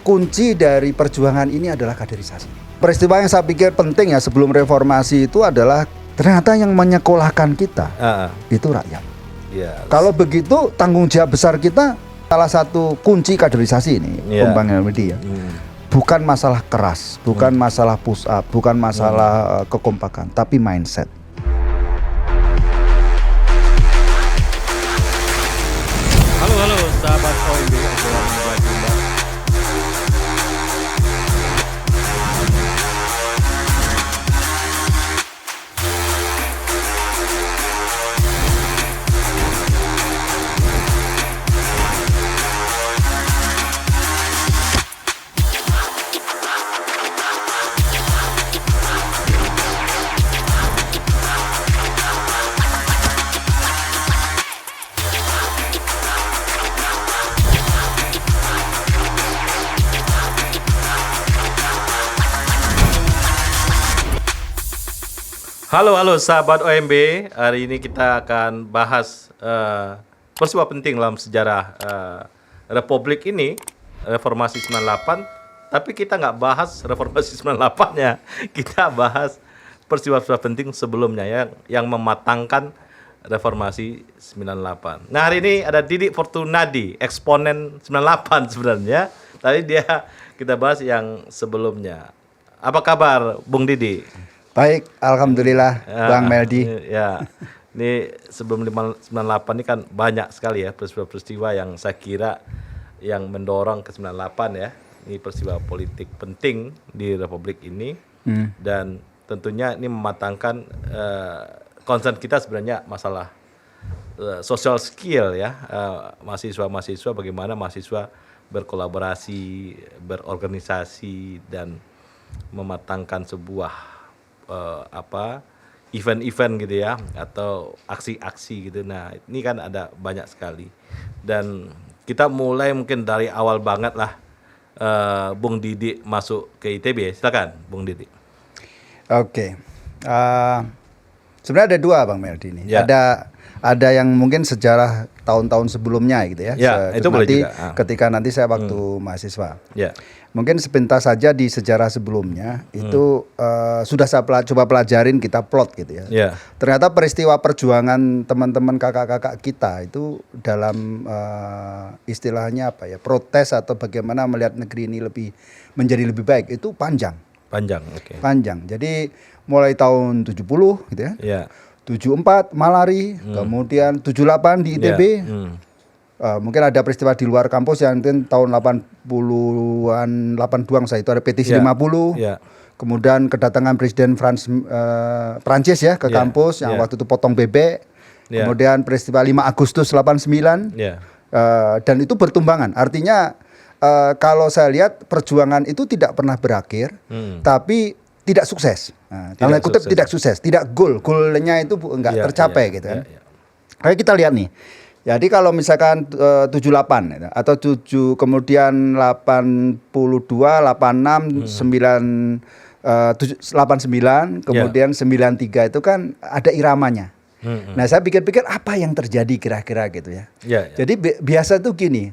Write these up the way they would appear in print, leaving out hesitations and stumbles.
kunci dari perjuangan ini adalah kaderisasi. Peristiwa yang saya pikir penting ya sebelum reformasi itu adalah ternyata yang menyekolahkan kita itu rakyat. Yes. Kalau begitu tanggung jawab besar kita salah satu kunci kaderisasi ini, Bang Helmedi ya. Bukan masalah keras, bukan masalah push up, bukan masalah kekompakan, tapi mindset. Halo sahabat OMB, obrolan Jumba. Halo sahabat OMB, hari ini kita akan bahas peristiwa penting dalam sejarah Republik ini, Reformasi 98. Tapi kita nggak bahas Reformasi 98-nya, kita bahas peristiwa penting sebelumnya yang mematangkan Reformasi 98. Nah hari ini ada Didi Fortunadi, eksponen 98 sebenarnya. Tadi kita bahas yang sebelumnya. Apa kabar Bung Didi? Baik, alhamdulillah Bang Meldi. Ya, ini sebelum 98 ini kan banyak sekali ya peristiwa-peristiwa yang saya kira yang mendorong ke 98 ya. Ini peristiwa politik penting di Republik ini dan tentunya ini mematangkan concern kita sebenarnya masalah social skill ya, mahasiswa-mahasiswa bagaimana mahasiswa berkolaborasi, berorganisasi dan mematangkan sebuah event-event gitu ya atau aksi-aksi gitu. Nah ini kan ada banyak sekali dan kita mulai mungkin dari awal banget lah. Bung Didi masuk ke ITB, silakan Bung Didi. Oke, sebenarnya ada dua Bang Meldi ini. Ya. Ada yang mungkin sejarah tahun-tahun sebelumnya gitu ya. Itu boleh juga. Ketika nanti saya waktu mahasiswa. Ya. Mungkin sepintas saja di sejarah sebelumnya itu sudah saya coba pelajarin, kita plot gitu ya. Ya. Ternyata peristiwa perjuangan teman-teman kakak-kakak kita itu dalam istilahnya apa ya, protes atau bagaimana melihat negeri ini menjadi lebih baik itu panjang. Oke. Panjang. Jadi mulai tahun 70 gitu ya. Ya. 74 Malari, kemudian 78 di ITB. Mungkin ada peristiwa di luar kampus yang mungkin tahun 80-an, 82 saya itu ada petisi 50. Ya. Kemudian kedatangan Presiden Prancis ya ke kampus yang waktu itu potong bebek. Kemudian peristiwa 5 Agustus 89. Dan itu bertumbangan. Artinya kalau saya lihat perjuangan itu tidak pernah berakhir, tapi tidak sukses. Dalam kutip tidak sukses, tidak goalnya itu enggak tercapai gitu kan. Kayak kita lihat nih. Jadi kalau misalkan 78 gitu, atau 7 kemudian 82, 86, 89, kemudian 93 itu kan ada iramanya. Nah, saya pikir-pikir apa yang terjadi kira-kira gitu ya. Jadi biasa tuh gini.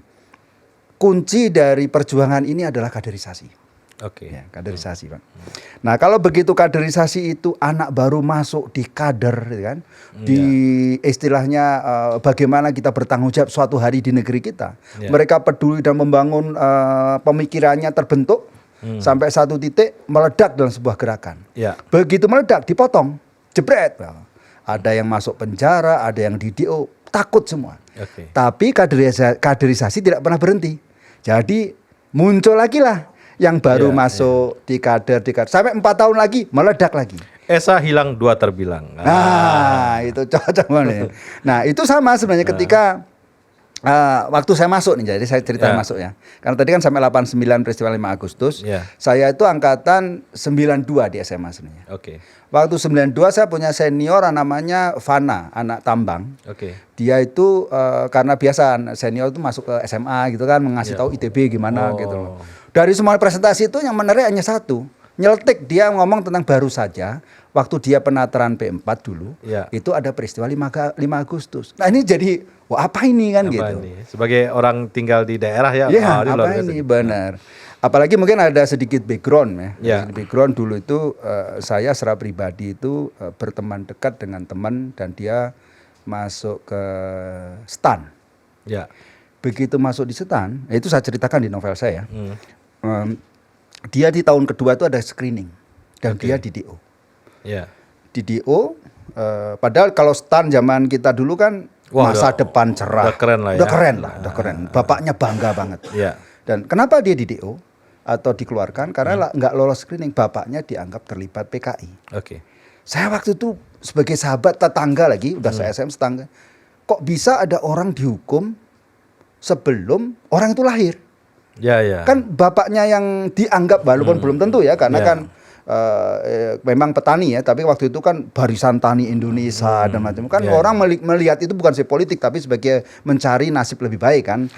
Kunci dari perjuangan ini adalah kaderisasi. Oke. Ya, kaderisasi, Pak. Nah, kalau begitu kaderisasi itu anak baru masuk di kader, gitu kan? Di istilahnya bagaimana kita bertanggung jawab suatu hari di negeri kita. Mereka peduli dan membangun pemikirannya terbentuk sampai satu titik meledak dalam sebuah gerakan. Begitu meledak dipotong, jebret. Ada yang masuk penjara, ada yang di DO, takut semua. Tapi kaderisasi tidak pernah berhenti. Jadi muncul lagi lah yang baru masuk di kader sampai 4 tahun lagi meledak lagi. Esa hilang dua terbilang. Nah, itu cocok banget. Nah, itu sama sebenarnya ketika waktu saya masuk nih, jadi saya cerita masuk ya. Karena tadi kan sampai 89 peristiwa 5 Agustus. Saya itu angkatan 92 di SMA sebenarnya. Waktu 92 saya punya senior namanya Fana, anak tambang. Dia itu karena biasa senior itu masuk ke SMA gitu kan, mengasih tahu ITB gimana gitu. Dari semua presentasi itu yang menarik hanya satu. Nyeletik, dia ngomong tentang baru saja waktu dia penataran P4 dulu, itu ada peristiwa 5 Agustus. Nah, ini jadi wah apa ini kan apa gitu. Ini? Sebagai orang tinggal di daerah ya. Iya, apa ini benar. Apalagi mungkin ada sedikit background ya. Ya. Sedikit background dulu itu saya secara pribadi itu berteman dekat dengan teman dan dia masuk ke STAN. Ya. Begitu masuk di STAN, itu saya ceritakan di novel saya. Dia di tahun kedua itu ada screening dan dia di DO. Ya. Di DO, padahal kalau STAN zaman kita dulu kan masa depan cerah. Udah keren lah ya. Udah keren lah, udah keren. Bapaknya bangga banget. Ya. Dan kenapa dia di DO atau dikeluarkan? Karena nggak lolos screening, bapaknya dianggap terlibat PKI. Oke. Saya waktu itu sebagai sahabat tetangga lagi, udah saya SM tetangga. Kok bisa ada orang dihukum sebelum orang itu lahir? Ya, ya. Kan bapaknya yang dianggap, walaupun belum tentu ya, karena kan memang petani ya, tapi waktu itu kan barisan tani Indonesia dan macam kan orang melihat itu bukan sebagai politik tapi sebagai mencari nasib lebih baik kan.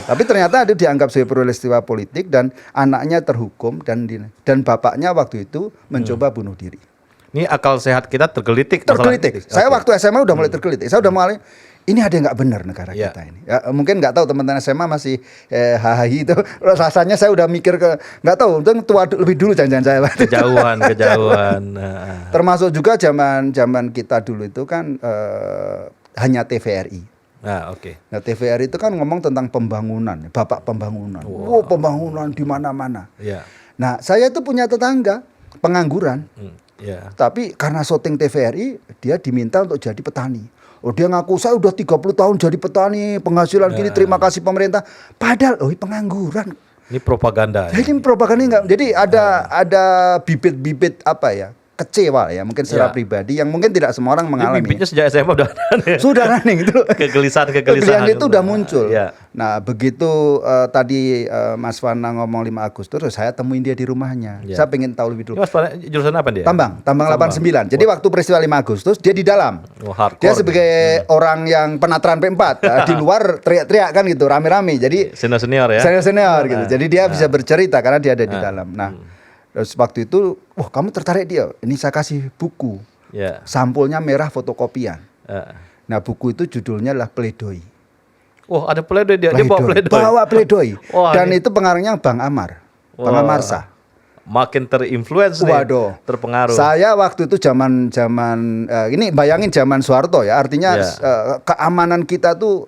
Tapi ternyata ada dianggap sebagai peristiwa politik dan anaknya terhukum dan bapaknya waktu itu mencoba bunuh diri. Ini akal sehat kita tergelitik. Tergelitik. Saya waktu SMA udah mulai tergelitik. Saya udah mulai ini ada yang nggak benar negara kita ini. Ya, mungkin nggak tahu teman-teman SMA masih hahaha itu. Rasanya saya udah mikir nggak tahu. Mungkin tua lebih dulu jangan-jangan saya. Kejauhan. Termasuk juga zaman kita dulu itu kan hanya TVRI. Nah, oke. Nah, TVRI itu kan ngomong tentang pembangunan, bapak pembangunan. Wow, pembangunan di mana-mana. Ya. Nah, saya itu punya tetangga pengangguran. Ya. Tapi karena syuting TVRI, dia diminta untuk jadi petani. Oh, dia ngaku saya udah 30 tahun jadi petani, penghasilan gini, terima kasih pemerintah. Padahal pengangguran. Ini propaganda. Jadi propaganda enggak. Jadi ada bibit-bibit apa ya? Kecewa ya, mungkin secara pribadi yang mungkin tidak semua orang mengalami. Bibitnya sejak SMA udah ada. Sudah running itu. Kegelisahan itu udah muncul. Ya. Nah, begitu tadi Mas Wana ngomong 5 Agustus, saya temuin dia di rumahnya. Saya pengen tahu lebih dulu. Mas Wana jurusan apa dia? Tambang 89. Jadi waktu peristiwa 5 Agustus dia di dalam. Dia sebagai orang yang penataran P4 di luar teriak-teriak kan gitu, rame-rame. Jadi senior ya. Senior gitu. Jadi dia bisa bercerita karena dia ada di dalam. Nah, terus waktu itu, wah kamu tertarik dia. Ini saya kasih buku. Sampulnya merah fotokopian. Nah, buku itu judulnya adalah Pledoi. Oh, ada pledoi dia. Dia bawa pledoi. Bawa pledoi. Dan ini itu pengarangnya Bang Amar. Bang Amarsa. Makin terinfluence nih. Waduh. Terpengaruh. Saya waktu itu zaman ini bayangin zaman Soeharto ya. Artinya keamanan kita tuh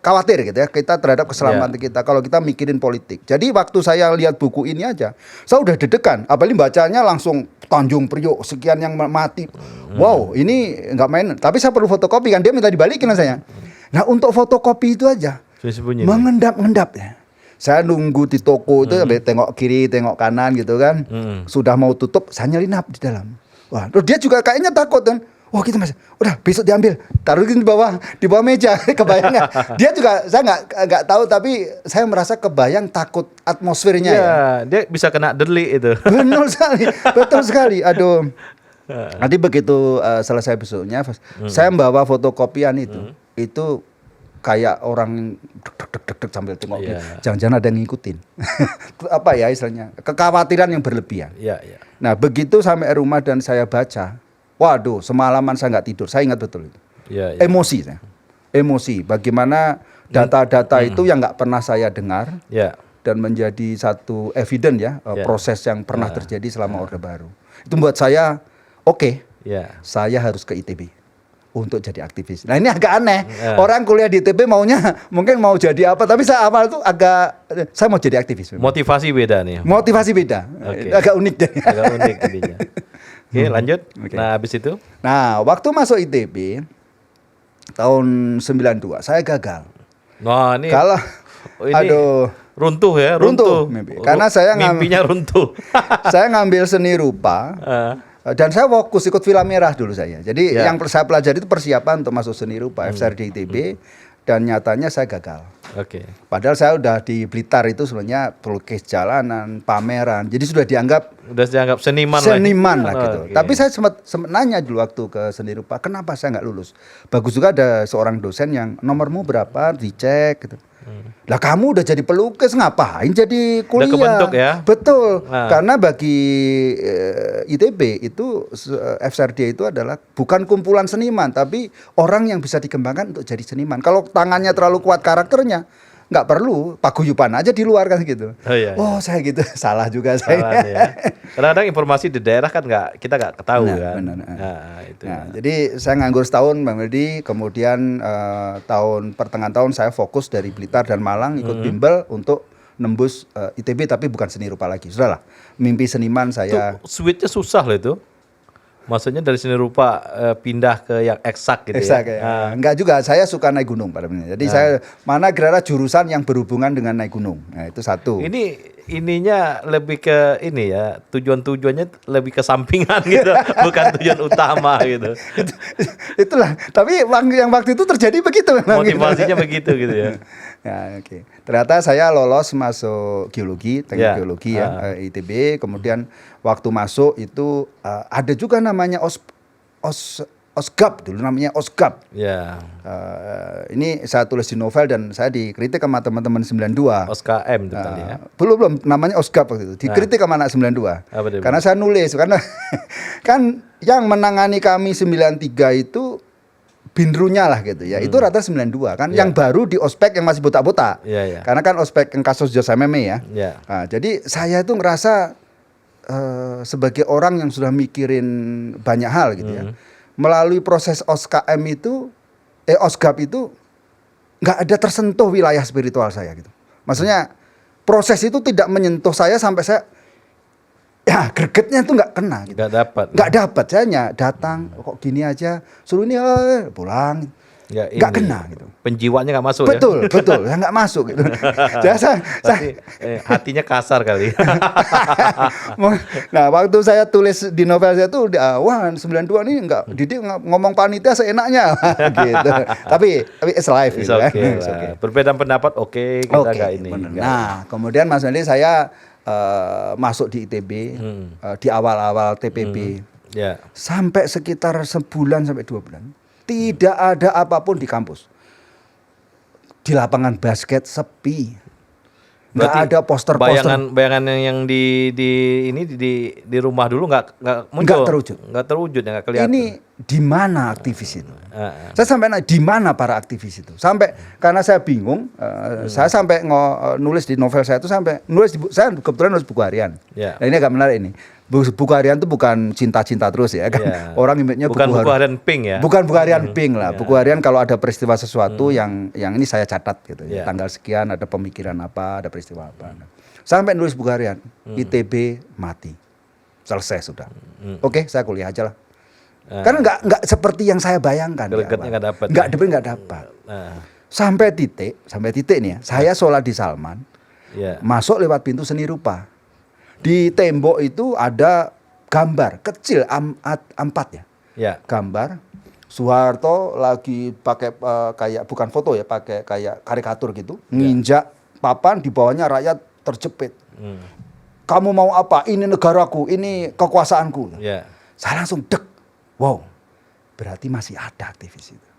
khawatir gitu ya. Kita terhadap keselamatan kita kalau kita mikirin politik. Jadi waktu saya lihat buku ini aja, saya udah deg-degan. Apalagi bacanya langsung Tanjung Priok sekian yang mati. Wow, ini nggak main. Tapi saya perlu fotokopi kan, dia minta dibalikin saya. Nah, untuk fotokopi itu aja mengendap-endap ya. Saya nunggu di toko itu sampai tengok kiri, tengok kanan gitu kan. Sudah mau tutup, saya nyelinap di dalam. Wah, terus dia juga kayaknya takut kan. Wah, gitu Mas. Udah, besok diambil. Taruhin di bawah meja. Kebayang nggak? Dia juga saya nggak tahu tapi saya merasa kebayang takut atmosfernya ya. Dia bisa kena delik itu. Benar sekali. Betul sekali. Aduh. Nanti begitu selesai besoknya, saya membawa fotokopian itu. Itu kayak orang deg sambil tengok jangan-jangan ada yang ngikutin. Apa ya istilahnya? Kekhawatiran yang berlebihan. Nah, begitu sampai rumah dan saya baca, waduh, semalaman saya nggak tidur. Saya ingat betul itu. Emosi saya. Emosi bagaimana data-data itu yang nggak pernah saya dengar. Dan menjadi satu evidence ya, proses yang pernah terjadi selama Orde Baru. Itu membuat saya saya harus ke ITB untuk jadi aktivis. Nah, ini agak aneh. Orang kuliah di ITB maunya mungkin mau jadi apa, tapi saya awal itu saya mau jadi aktivis. Motivasi beda nih. Motivasi beda. Agak unik deh. Agak unik intinya. Oke, lanjut. Nah, habis itu? Nah, waktu masuk ITB tahun 92, saya gagal. Nah, ini runtuh ya, runtuh. Karena saya mimpinya runtuh. Saya ngambil seni rupa. Dan saya fokus ikut Villa Merah dulu saya. Jadi yang saya pelajari itu persiapan untuk masuk seni rupa FSRD ITB dan nyatanya saya gagal. Padahal saya udah di Blitar itu sebenarnya pelukis jalanan, pameran. Jadi sudah dianggap seniman lah gitu. Tapi saya sempat nanya dulu waktu ke seni rupa, kenapa saya nggak lulus? Bagus juga ada seorang dosen yang nomormu berapa dicek gitu. Lah kamu udah jadi pelukis ngapain jadi kuliah? Udah kebentuk ya? Betul. Karena bagi ITB itu FSRD itu adalah bukan kumpulan seniman, tapi orang yang bisa dikembangkan untuk jadi seniman. Kalau tangannya terlalu kuat karakternya, nggak perlu paguyuban aja di luar kan gitu. Oh saya gitu, salah juga saya. Ya. Kadang-kadang informasi di daerah kan kita nggak ketahui kan. Benar. Jadi saya nganggur setahun Bang Wildy, kemudian pertengahan tahun saya fokus dari Blitar dan Malang ikut bimbel untuk nembus ITB tapi bukan seni rupa lagi. Sudahlah, mimpi seniman saya. Itu switch-nya susah loh itu. Maksudnya dari seni rupa pindah ke yang eksak gitu ya? Enggak juga, saya suka naik gunung pada prinsipnya. Jadi saya mana kira-kira jurusan yang berhubungan dengan naik gunung. Nah, itu satu. Ininya lebih ke ini ya, tujuannya lebih ke sampingan gitu, bukan tujuan utama gitu. Itulah, tapi yang waktu itu terjadi begitu memang. Motivasinya begitu gitu ya. Ya, oke. Ternyata saya lolos masuk geologi, teknik geologi ya, ITB. Kemudian waktu masuk itu ada juga namanya OSGAP dulu, namanya OSGAP. Ya. Ini saya tulis di novel dan saya dikritik sama teman-teman 92. OSKM itu tadi ya. Belum namanya OSGAP waktu itu. Dikritik sama anak 92. Karena saya nulis karena kan yang menangani kami 93 itu Binrunya lah gitu ya. Itu rata 92 kan. Yang baru di ospek yang masih botak-botak. Karena kan ospek yang kasus Jasa Meme ya. Nah, jadi saya itu ngerasa sebagai orang yang sudah mikirin banyak hal gitu ya. Melalui proses OSKM itu OSGAP itu nggak ada tersentuh wilayah spiritual saya gitu. Maksudnya proses itu tidak menyentuh saya sampai saya ya gregetnya itu nggak kena gitu. Nggak dapat. Saya datang kok gini aja, suruh ini pulang. Nggak kena gitu. Penjiwanya nggak masuk. Betul, ya nggak masuk gitu. Hatinya kasar kali. Nah, waktu saya tulis di novel saya tuh wah 92 nih Didik ngomong panitia seenaknya gitu. Tapi it's life gitu kan. Okay. Perbedaan pendapat kita nggak ini. Nah, kemudian Mas Wildy saya masuk di ITB di awal-awal TPB sampai sekitar sebulan sampai 2 bulan tidak ada apapun di kampus, di lapangan basket sepi, nggak ada poster-poster. Bayangan yang di rumah dulu nggak muncul, nggak terwujud, nggak kelihatan. Ini di mana aktivis itu? Saya sampai di mana para aktivis itu? Sampai karena saya bingung, saya sampai nulis di novel saya itu saya kebetulan nulis buku harian. Nah, ini agak menarik ini. Buku harian itu bukan cinta-cinta terus ya kan. Orang imitnya bukan buku harian pink ya. Bukan buku harian pink lah. Buku harian kalau ada peristiwa sesuatu yang ini saya catat gitu ya. Tanggal sekian ada pemikiran apa, ada peristiwa apa. Sampai nulis buku harian, ITB mati. Selesai sudah. Oke, saya kuliah aja lah. Karena nggak seperti yang saya bayangkan. Gregetnya nggak dapat. Sampai titik nih ya. Saya sholat di Salman. Masuk lewat pintu seni rupa. Di tembok itu ada gambar kecil A4 ya. Gambar Soeharto lagi pakai kayak bukan foto ya, pakai kayak karikatur gitu, nginjak papan, di bawahnya rakyat terjepit. Kamu mau apa? Ini negaraku, ini kekuasaanku. Saya langsung dek. Wow. Berarti masih ada aktivis itu.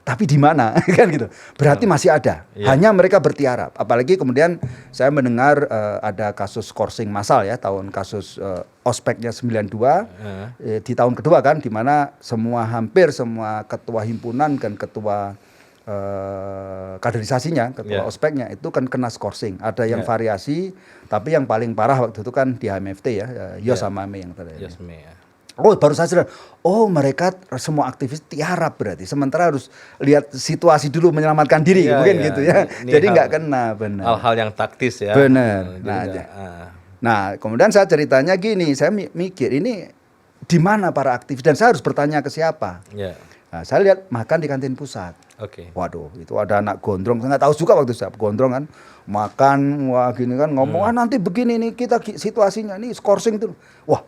Tapi di mana kan gitu. Berarti masih ada. Hanya mereka bertiarap. Apalagi kemudian saya mendengar ada kasus skorsing massal ya, kasus ospeknya 92 di tahun kedua kan, di mana hampir semua ketua himpunan dan ketua kaderisasinya, ketua ospeknya itu kan kena skorsing. Ada yang variasi, tapi yang paling parah waktu itu kan di HMFT ya, Yos sama Me yang tadi. Oh, baru saya sadar. Oh, mereka semua aktivis tiarap berarti. Sementara harus lihat situasi dulu, menyelamatkan diri, mungkin gitu ya. Jadi nggak kena, benar. Hal-hal yang taktis ya. Benar. Nah, kemudian saya ceritanya gini. Saya mikir ini di mana para aktivis dan saya harus bertanya ke siapa. Nah, saya lihat makan di kantin pusat. Waduh, itu ada anak gondrong. Saya nggak tahu juga waktu saya gondrong kan. Makan, wah gini kan ngomong nanti begini nih kita situasinya nih skorsing tuh. Wah.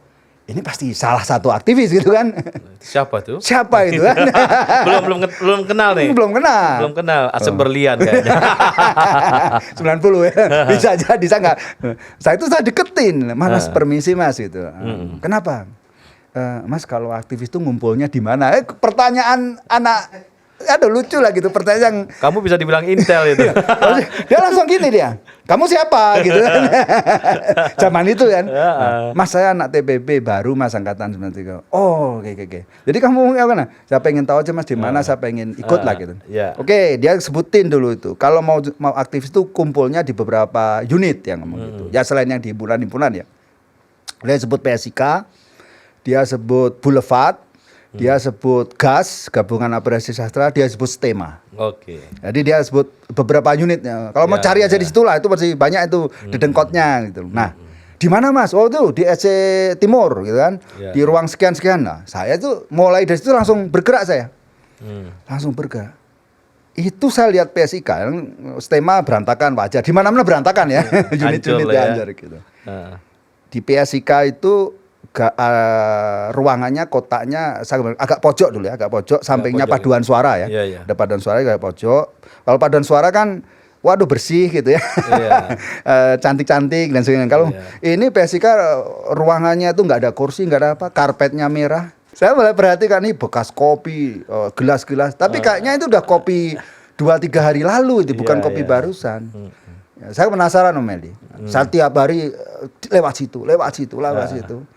Ini pasti salah satu aktivis gitu kan. Siapa tuh? Siapa itu kan? belum kenal nih. Belum kenal. Asep berlian kayaknya. 90 ya. Bisa jadi saya deketin. Mas permisi Mas gitu. Kenapa? Mas kalau aktivis itu ngumpulnya di mana? Pertanyaan anak Aduh lucu lah gitu pertanyaan yang Kamu bisa dibilang intel itu. dia langsung gini dia. Kamu siapa gitu kan. Zaman itu kan. Nah, Mas saya anak TPB baru Mas angkatan 93. Oh, oke. Jadi kamu apa nah? Saya pengen tahu aja Mas di mana, saya pengen ikut lah gitu. Oke, dia sebutin dulu itu. Kalau mau aktivis itu kumpulnya di beberapa unit yang ngomong gitu. Ya selain yang di himpunan ya. Dia sebut PSIK, dia sebut Boulevard, dia sebut GAS, Gabungan Aspirasi Sastra, dia sebut STEMA. Oke. Jadi dia sebut beberapa unitnya. Kalau mau cari aja di situ lah, itu masih banyak itu dedengkotnya gitu. Nah, di mana Mas? Oh itu di SC Timur gitu kan. Di ruang sekian-sekian. Nah, saya itu mulai dari situ langsung bergerak saya. Langsung bergerak. Itu saya lihat PSIK, STEMA berantakan wajar. Di mana-mana berantakan ya. Unit-unit hancur gitu. Di PSIK itu ruangannya kotaknya agak pojok dulu ya, agak pojok, sampingnya paduan suara ya. Ada paduan suara agak pojok. Kalau paduan suara kan waduh bersih gitu ya. Cantik-cantik dan sebagainya. Kalau ini PSIK ruangannya itu nggak ada kursi, nggak ada apa, karpetnya merah. Saya mulai perhatikan nih bekas kopi, gelas-gelas, tapi kayaknya itu udah kopi 2-3 hari lalu itu, bukan kopi barusan. Ya, saya penasaran Om Meldi. Saya tiap hari lewat situ.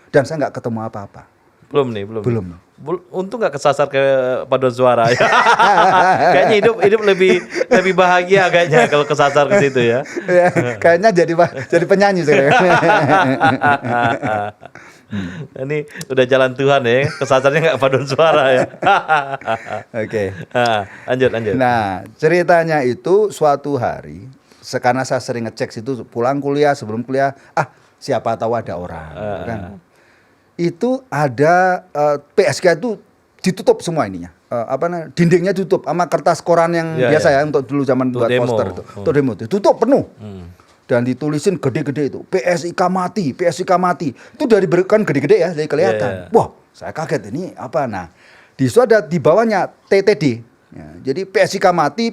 Dan saya nggak ketemu apa-apa. Belum. Untung nggak kesasar ke paduan suara. Kayaknya hidup lebih bahagia kayaknya kalau kesasar ke situ ya. Kayaknya jadi penyanyi sekarang. Ini udah jalan Tuhan ya, kesasarnya nggak paduan suara ya. Oke. Lanjut. Nah, ceritanya itu suatu hari, karena saya sering ngecek situ pulang kuliah, sebelum kuliah, siapa tahu ada orang. Kan? Itu ada PSK itu ditutup semua ininya. Dindingnya tutup sama kertas koran yang biasa ya untuk dulu zaman buat demo. poster itu. Untuk demo itu tutup penuh. Dan ditulisin gede-gede itu, PSIK mati. Itu dari berikan gede-gede ya, dari kelihatan. Wah, saya kaget ini apa? Nah, di situ ada di bawahnya TTD. Ya, jadi PSIK mati,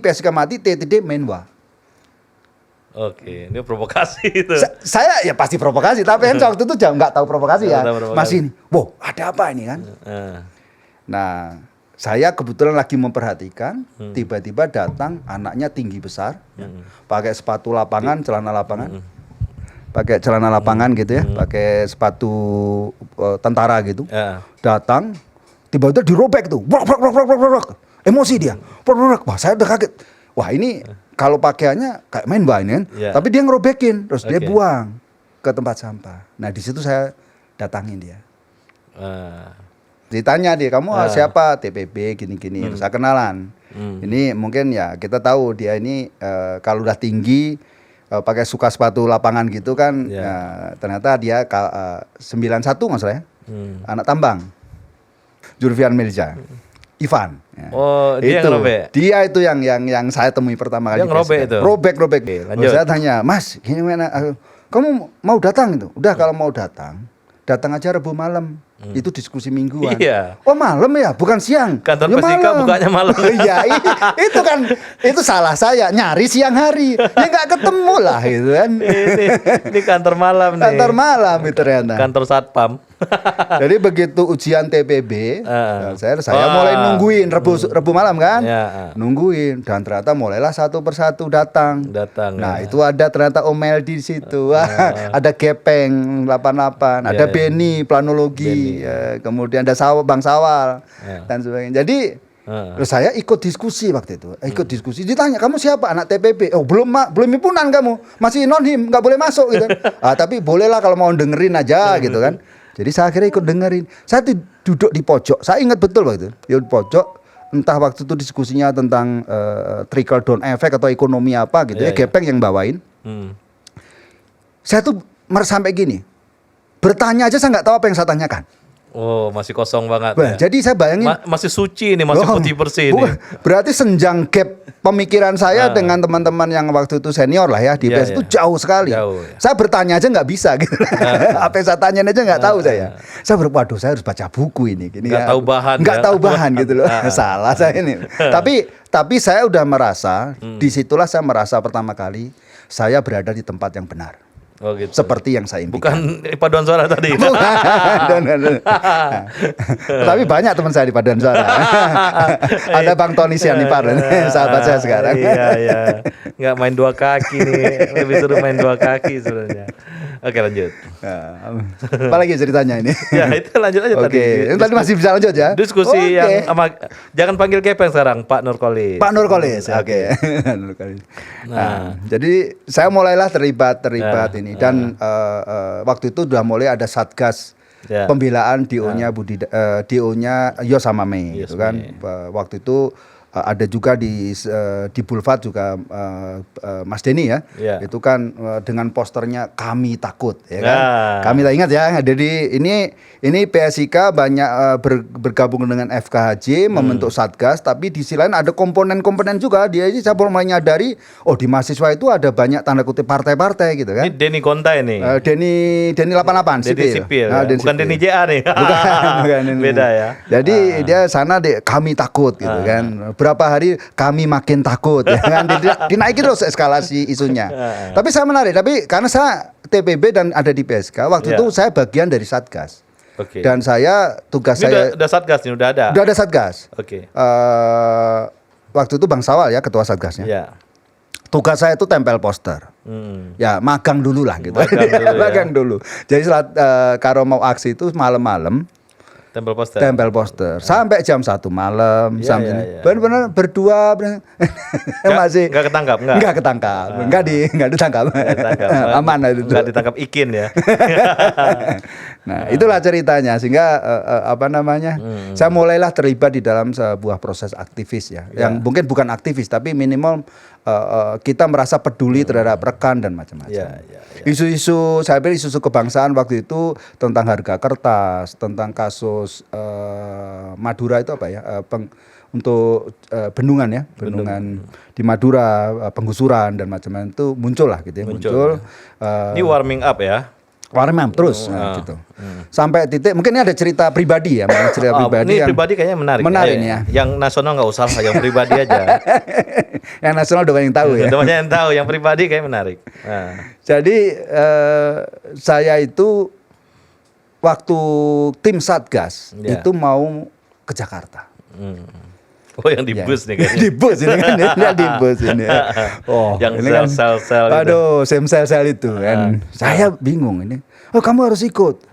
TTD Menwa. Oke, ini provokasi itu. Saya ya pasti provokasi, tapi kan waktu itu nggak tahu provokasi ya. Masih ini, wow, ada apa ini kan? Nah, saya kebetulan lagi memperhatikan, tiba-tiba datang anaknya tinggi besar, pakai sepatu lapangan, celana lapangan, pakai celana lapangan gitu ya, pakai sepatu tentara gitu, datang, tiba-tiba dirobek tuh, emosi dia, wah saya udah kaget, wah ini kalau pakaiannya kayak main ini kan, tapi dia ngerobekin, terus dia buang ke tempat sampah. Nah di situ saya datangin dia. Ditanya dia, kamu siapa? TPB gini-gini. Terus saya kenalan. Ini mungkin ya kita tahu dia ini kalau udah tinggi pakai suka sepatu lapangan gitu kan. Ternyata dia 91 nggak salah ya. Anak tambang. Jurfian Mirza. Ivan. Oh, dia itu. ngerobek. Dia itu yang saya temui pertama kali. Dia ngerobek itu. Robek. Lanjut. Saya tanya, "Mas, gimana? Kamu mau datang itu?" Udah kalau mau datang aja Rabu malam. Itu diskusi mingguan. Iya. Oh malam ya, bukan siang. Kantor PSIK bukanya malam. Iya, itu kan itu salah saya nyari siang hari. Ya nggak ketemu lah gitu kan. Ini kantor malam nih. Kantor malam itu ternyata. Kantor satpam. Jadi begitu ujian TPB, saya mulai nungguin Rebu malam kan, nungguin dan ternyata mulailah satu persatu datang. Nah itu ada ternyata Om Meldi di situ, ada Gepeng 88, ada Benny planologi, kemudian ada Bang Sawal dan sebagainya. Jadi terus saya ikut diskusi waktu itu, ditanya kamu siapa, anak TPB? Oh belum himpunan kamu, masih non him, nggak boleh masuk gitu. Tapi bolehlah kalau mau dengerin aja gitu kan. Jadi saya akhirnya ikut dengerin. Saya duduk di pojok. Saya ingat betul waktu itu. Di pojok, entah waktu itu diskusinya tentang trickle down effect atau ekonomi apa gitu ya. Gepeng yang bawain. Saya tuh sampai gini. Bertanya aja saya nggak tahu apa yang saya tanyakan. Oh, masih kosong banget. Jadi saya bayangin masih suci ini, masih putih bersih ini. Berarti senjang gap pemikiran saya dengan teman-teman yang waktu itu senior lah ya di PS itu jauh sekali. Saya bertanya aja nggak bisa gitu. Apa yang saya tanyain aja nggak tahu saya. Saya waduh saya harus baca buku ini. Nggak tahu bahan. Nggak tahu bahan gitu loh. Salah saya ini. Tapi saya udah merasa disitulah saya merasa pertama kali saya berada di tempat yang benar. Oh gitu. Seperti yang saya impikan. Bukan paduan suara tadi. Tapi banyak teman saya di paduan suara. Ada Bang Tony Sianipar, sahabat saya sekarang. Iya. Nggak main dua kaki nih, lebih seru main dua kaki sebenarnya. Oke, lanjut. Apalagi ceritanya ini? Ya itu lanjut aja tadi. Oke, tadi masih bisa lanjut ya? Diskusi yang jangan panggil Kepeng sekarang, Pak Nurkolis. Pak Nurkolis, oke. Nah, jadi saya mulailah terlibat ini dan waktu itu sudah mulai ada satgas pembelaan DO-nya DO-nya Yosamame gitu kan. Waktu itu ada juga di Bulvat juga Mas Denny ya. Itu kan dengan posternya kami takut ya kan. Kami tak ingat ya. Jadi ini PSIK banyak bergabung dengan FKHJ membentuk satgas, tapi di sisi lain ada komponen-komponen juga. Dia ini saya mulai menyadari di mahasiswa itu ada banyak tanda kutip partai-partai gitu kan. Ini Denny Gonta ini. Denny 88 sipil. Bukan Denny JA nih. Bukan beda ya. Jadi dia sana kami takut gitu kan. Berapa hari kami makin takut ya kan, dinaikin terus eskalasi isunya. Tapi saya menarik, tapi karena saya TPB dan ada di PSK waktu itu saya bagian dari satgas. Dan saya tugas ini saya udah satgas nih, udah ada. Udah ada satgas. Waktu itu Bang Sawal ya ketua satgasnya. Tugas saya itu tempel poster. Ya magang dulu lah gitu. Magang dulu. Jadi kalau mau aksi itu malam-malam tempel poster sampai jam 1 malam sampai benar-benar berdua masih nggak ketangkap nggak ditangkap aman itu nggak ditangkap ikin ya. Nah itulah ceritanya sehingga saya mulailah terlibat di dalam sebuah proses aktivis ya yang mungkin bukan aktivis tapi minimal kita merasa peduli terhadap rekan dan macam-macam. Isu-isu saya pikir isu kebangsaan waktu itu tentang harga kertas, tentang kasus Madura itu apa ya? Untuk bendungan ya, bendungan di Madura, penggusuran dan macam-macam itu muncul lah gitu ya, muncul. Ini warming up ya. Warming up terus gitu. Sampai titik mungkin ini ada cerita pribadi ya, cerita pribadi ini pribadi kayaknya menarik. Menarik ya. Yang nasional nggak usah lah, yang pribadi aja. Yang nasional udah banyak yang tahu ya. Udah banyak yang tahu, yang pribadi kayak menarik. Jadi saya itu waktu tim Satgas itu mau ke Jakarta. Oh yang di bus nih kayaknya. Di bus ini kan, di bus ini. Yang ini sel-sel kan, aduh, sel-sel itu kan. Saya bingung ini. Oh kamu harus ikut.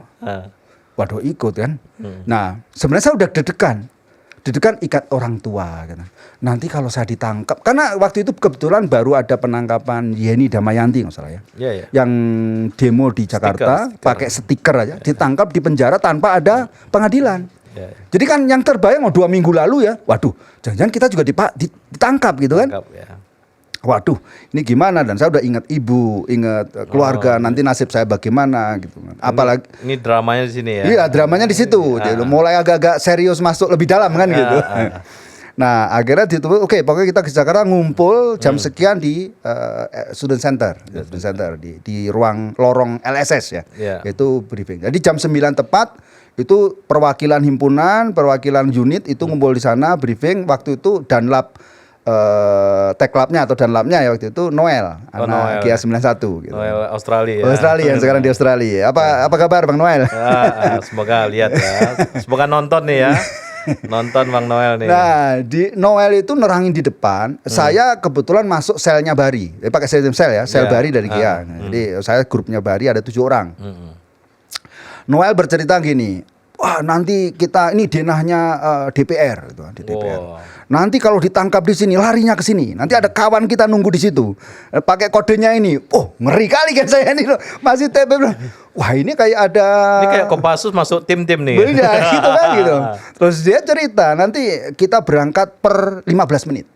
Waduh ikut kan. Nah sebenarnya saya udah deg-degan ikat orang tua gitu. Nanti kalau saya ditangkap, karena waktu itu kebetulan baru ada penangkapan Yeni Damayanti nggak salah ya, yang demo di Jakarta pakai stiker aja, ditangkap di penjara tanpa ada pengadilan. Jadi kan yang terbayang 2 minggu lalu ya, waduh, jangan-jangan kita juga ditangkap gitu kan. Waduh, ini gimana? Dan saya udah ingat ibu, ingat keluarga, nanti nasib saya bagaimana gitu kan. Apalagi ini dramanya di sini ya. Iya, dramanya di situ. Mulai agak-agak serius masuk lebih dalam kan gitu. Nah, akhirnya ditutup. Oke, pokoknya kita ke Jakarta ngumpul jam sekian di Student Center, di ruang lorong LSS ya. Itu briefing. Jadi jam 9 tepat itu perwakilan himpunan, perwakilan unit itu ngumpul di sana briefing. Waktu itu Danlab Teklabnya atau Danlabnya ya waktu itu Noel, anak Kia 91 gitu. Noel Australia. Australia yang sekarang di Australia. Apa kabar Bang Noel? Semoga lihat ya. Semoga nonton nih ya. Nonton Bang Noel nih. Nah, di Noel itu nerangin di depan. Saya kebetulan masuk selnya Bari. Pakai sel ya, sel Bari dari Kia. Jadi saya grupnya Bari ada 7 orang. Noel bercerita gini. Wah nanti kita ini denahnya DPR gitu, di DPR. Nanti kalau ditangkap di sini larinya ke sini. Nanti ada kawan kita nunggu di situ. Pakai kodenya ini. Oh ngeri kali kan saya ini loh. Masih TP. Wah ini kayak ada. Ini kayak Kopassus masuk tim-tim nih. Beda gitu kan gitu. Terus dia cerita nanti kita berangkat per 15 menit.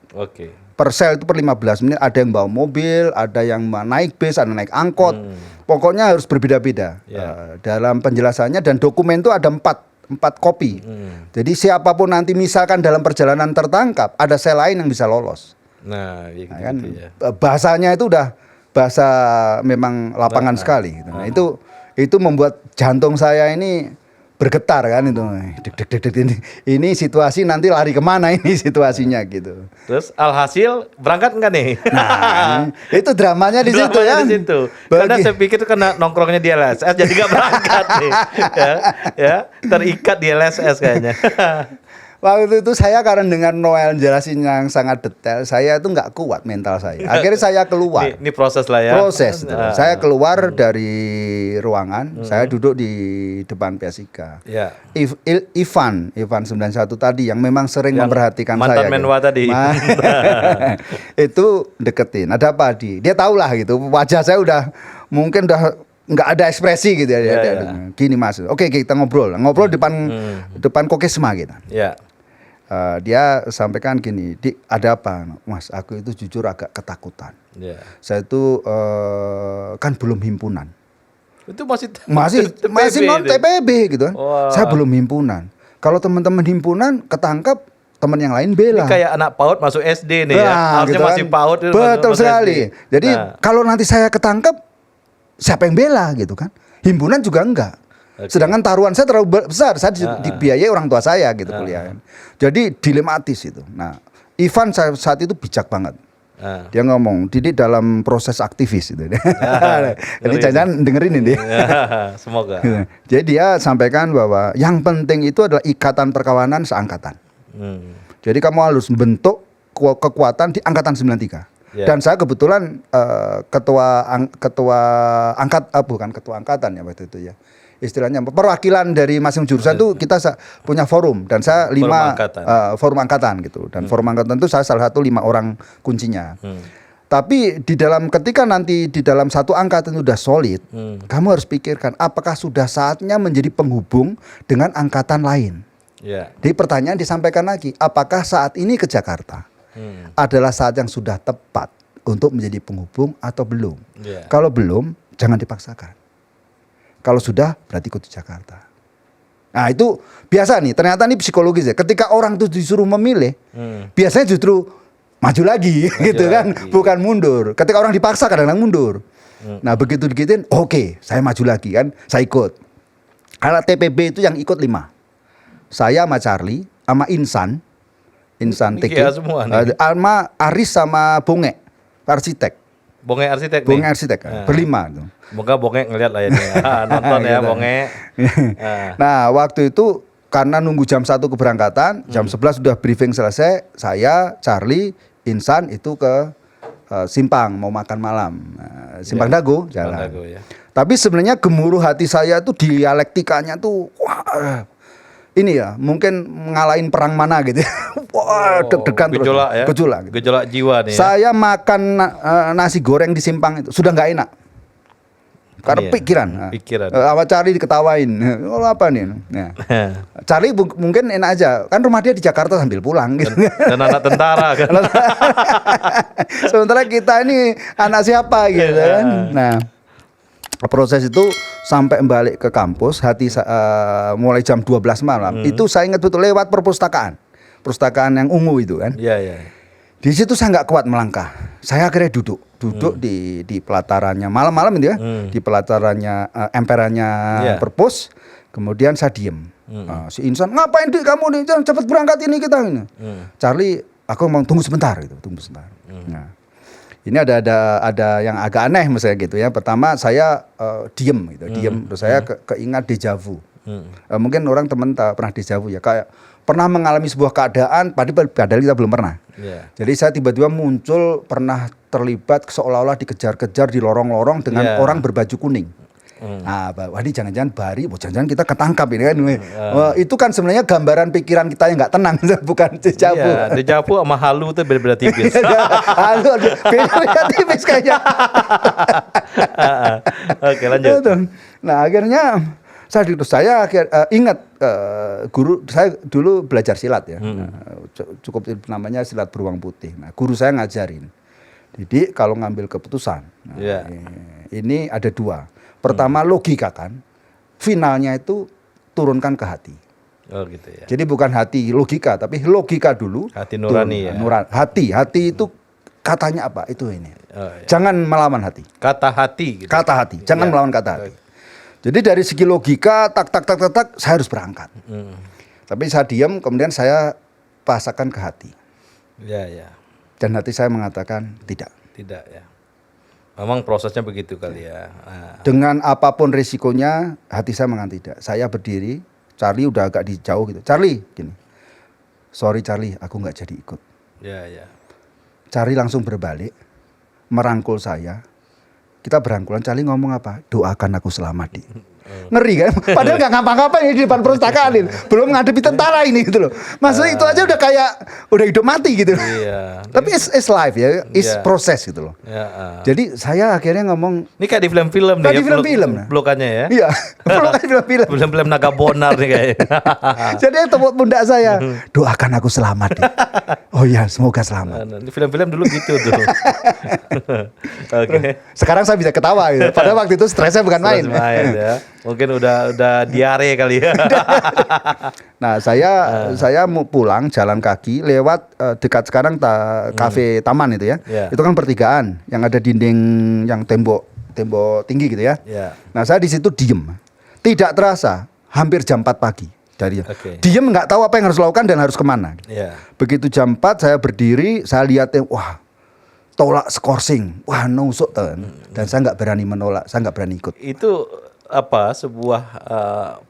Per sel itu per 15 menit. Ada yang bawa mobil, ada yang naik bis, ada naik angkot. Pokoknya harus berbeda-beda dalam penjelasannya dan dokumen itu ada 4 kopi. Jadi siapapun nanti misalkan dalam perjalanan tertangkap ada sel lain yang bisa lolos. Nah, gitu, kan bahasanya itu udah bahasa memang lapangan sekali. Nah, itu membuat jantung saya ini bergetar kan itu. Deg, ini situasi nanti lari kemana ini situasinya gitu. Terus alhasil berangkat enggak nih? Nah, itu dramanya di situ ya. Di situ. Karena saya pikir karena nongkrongnya di LSS jadi nggak berangkat nih. Ya, terikat di LSS kayaknya. Waktu itu saya karena dengan Noel jelasin yang sangat detail, saya itu nggak kuat mental saya. Akhirnya saya keluar. Ini proses lah ya. Proses. Saya keluar dari ruangan, saya duduk di depan PSIK. Ya. Ivan 91 tadi yang memang sering Yang memperhatikan mantan saya. menwa tadi. Itu deketin. Ada apa dia tahu lah gitu. Wajah saya udah mungkin udah nggak ada ekspresi gitu ya. Gini Mas, oke kita ngobrol depan Kokesma gitu. Ya. Dia sampaikan gini, ada apa Mas, aku itu jujur agak ketakutan. Saya itu kan belum himpunan. Itu masih non TPB gitu kan. Wow. Saya belum himpunan. Kalau teman-teman himpunan ketangkep, teman yang lain bela. Ini kayak anak PAUD masuk SD nih ya. Harusnya gitu masih kan. PAUD. Betul masuk sekali. SD. Jadi kalau nanti saya ketangkep, siapa yang bela gitu kan? Himpunan juga enggak. Okay. Sedangkan taruhan saya terlalu besar, saya dibiayai orang tua saya gitu kuliah. Jadi dilematis itu. Nah, Ivan saat itu bijak banget. Dia ngomong, Didik dalam proses aktivis itu. Jadi jangan dengerin ini. Semoga. Jadi dia sampaikan bahwa yang penting itu adalah ikatan perkawanan seangkatan. Jadi kamu harus membentuk kekuatan di angkatan 93. Dan saya kebetulan ketua angkatan ya waktu itu ya. Istilahnya perwakilan dari masing jurusan itu kita punya forum dan saya 5 forum angkatan gitu, dan forum angkatan itu saya salah satu 5 orang kuncinya. Tapi ketika nanti di dalam satu angkatan udah solid, kamu harus pikirkan apakah sudah saatnya menjadi penghubung dengan angkatan lain. Jadi pertanyaan disampaikan lagi, apakah saat ini ke Jakarta adalah saat yang sudah tepat untuk menjadi penghubung atau belum? Kalau belum, jangan dipaksakan. Kalau sudah, berarti ikut di Jakarta. Nah itu biasa nih, ternyata ini psikologis ya. Ketika orang itu disuruh memilih, biasanya justru maju lagi gitu kan, bukan mundur. Ketika orang dipaksa kadang-kadang mundur. Nah begitu digituin, oke, saya maju lagi kan, saya ikut. Karena TPB itu yang ikut 5. Saya sama Charlie, sama Insan TK, sama Aris sama Bonge, arsitek. Bonge arsitek nih? Bonge arsitek, berlima tuh. Semoga Bonge ngeliat lah ini. Nonton ya Bonge. Nah waktu itu karena nunggu jam 1 keberangkatan, jam 11 sudah briefing selesai, saya, Charlie, Insan itu ke Simpang mau makan malam. Simpang Dago jalan. Tapi sebenarnya gemuruh hati saya tuh dialektikanya tuh wah, ini ya mungkin ngalahin perang mana gitu. Wah, deg-degan terus. Gejolak jiwa nih. Saya makan nasi goreng di Simpang itu sudah nggak enak. Karena pikiran. Awal Charlie diketawain. Oh apa nih? Nah, Charlie mungkin enak aja. Kan rumah dia di Jakarta sambil pulang gitu. Dan anak tentara kan. Sementara kita ini anak siapa gitu kan. Nah, proses itu sampai balik ke kampus mulai jam 12 malam. Itu saya ingat betul lewat perpustakaan yang ungu itu kan. Di situ saya nggak kuat melangkah. Saya akhirnya duduk di pelatarannya malam-malam itu ya, di pelatarannya emperannya perpus. Kemudian saya diem. Si Insan, ngapain Dik kamu nih? Jangan cepat berangkat ini kita ini. Charlie, aku mau tunggu sebentar gitu, tunggu sebentar. Nah, ini ada yang agak aneh misalnya gitu ya. Pertama saya diem gitu, terus saya keingat deja vu. Mungkin orang teman pernah deja vu ya, kayak pernah mengalami sebuah keadaan, padahal kita belum pernah. Jadi saya tiba-tiba muncul pernah terlibat seolah-olah dikejar-kejar di lorong-lorong dengan orang berbaju kuning. Nah, wah ini jangan-jangan jangan-jangan kita ketangkap ini kan. Itu kan sebenarnya gambaran pikiran kita yang nggak tenang, bukan deja vu. Deja vu sama halu itu beda-beda tipis. Halu beda-beda tipis kayaknya. Oke, lanjut. Nah, akhirnya saya ingat guru saya dulu belajar silat ya. Cukup namanya silat beruang putih. Nah, guru saya ngajarin. Jadi kalau ngambil keputusan, ini ada 2. Pertama logika kan, finalnya itu turunkan ke hati. Oh gitu ya. Jadi bukan hati logika, tapi logika dulu. Hati nurani ya. Hati itu katanya apa? Itu ini. Jangan melawan hati. Kata hati. Gitu. Kata hati. Jangan melawan kata hati. Jadi dari segi logika tak saya harus berangkat. Tapi saya diam, kemudian saya pasakan ke hati. Ya, ya. Dan hati saya mengatakan tidak. Tidak ya. Memang prosesnya begitu kali ya. Dengan apapun risikonya, hati saya mengatakan tidak. Saya berdiri, Charlie udah agak di jauh gitu. Charlie, gini. Sorry Charlie, aku nggak jadi ikut. Ya, ya. Charlie langsung berbalik, merangkul saya. Kita berangkulan, Charlie ngomong apa? Doakan aku selamat, Di. Ngeri kan? Padahal nggak ngapa-ngapain di depan perpustakaan ini. Belum ngadepi tentara ini gitu loh. Maksudnya itu aja udah kayak udah hidup mati gitu loh. Iya. Tapi it's life ya, it's proses gitu loh. Ya, Jadi saya akhirnya ngomong, ini kayak di film-film nih. Kayak di film-film. Pelukannya ya. iya, pelukan film-film. Film-film naga bonar nih kayaknya. Jadi yang tepuk pundak saya, doakan aku selamat, Di. Oh iya, semoga selamat. Di film-film dulu gitu tuh. Oke. Sekarang saya bisa ketawa gitu. Padahal waktu itu stresnya bukan main. Main ya. Mungkin udah diare kali ya. Nah, saya mau pulang jalan kaki lewat dekat sekarang kafe Taman itu ya. Yeah. Itu kan pertigaan yang ada dinding yang tembok tinggi gitu ya. Yeah. Nah, saya di situ diem. Tidak terasa hampir jam 4 pagi dari diem, nggak tahu apa yang harus lakukan dan harus kemana. Yeah. Begitu jam 4 saya berdiri, saya lihat wah, tolak skorsing, wah nusuk dan saya nggak berani menolak, saya nggak berani ikut. Itu apa sebuah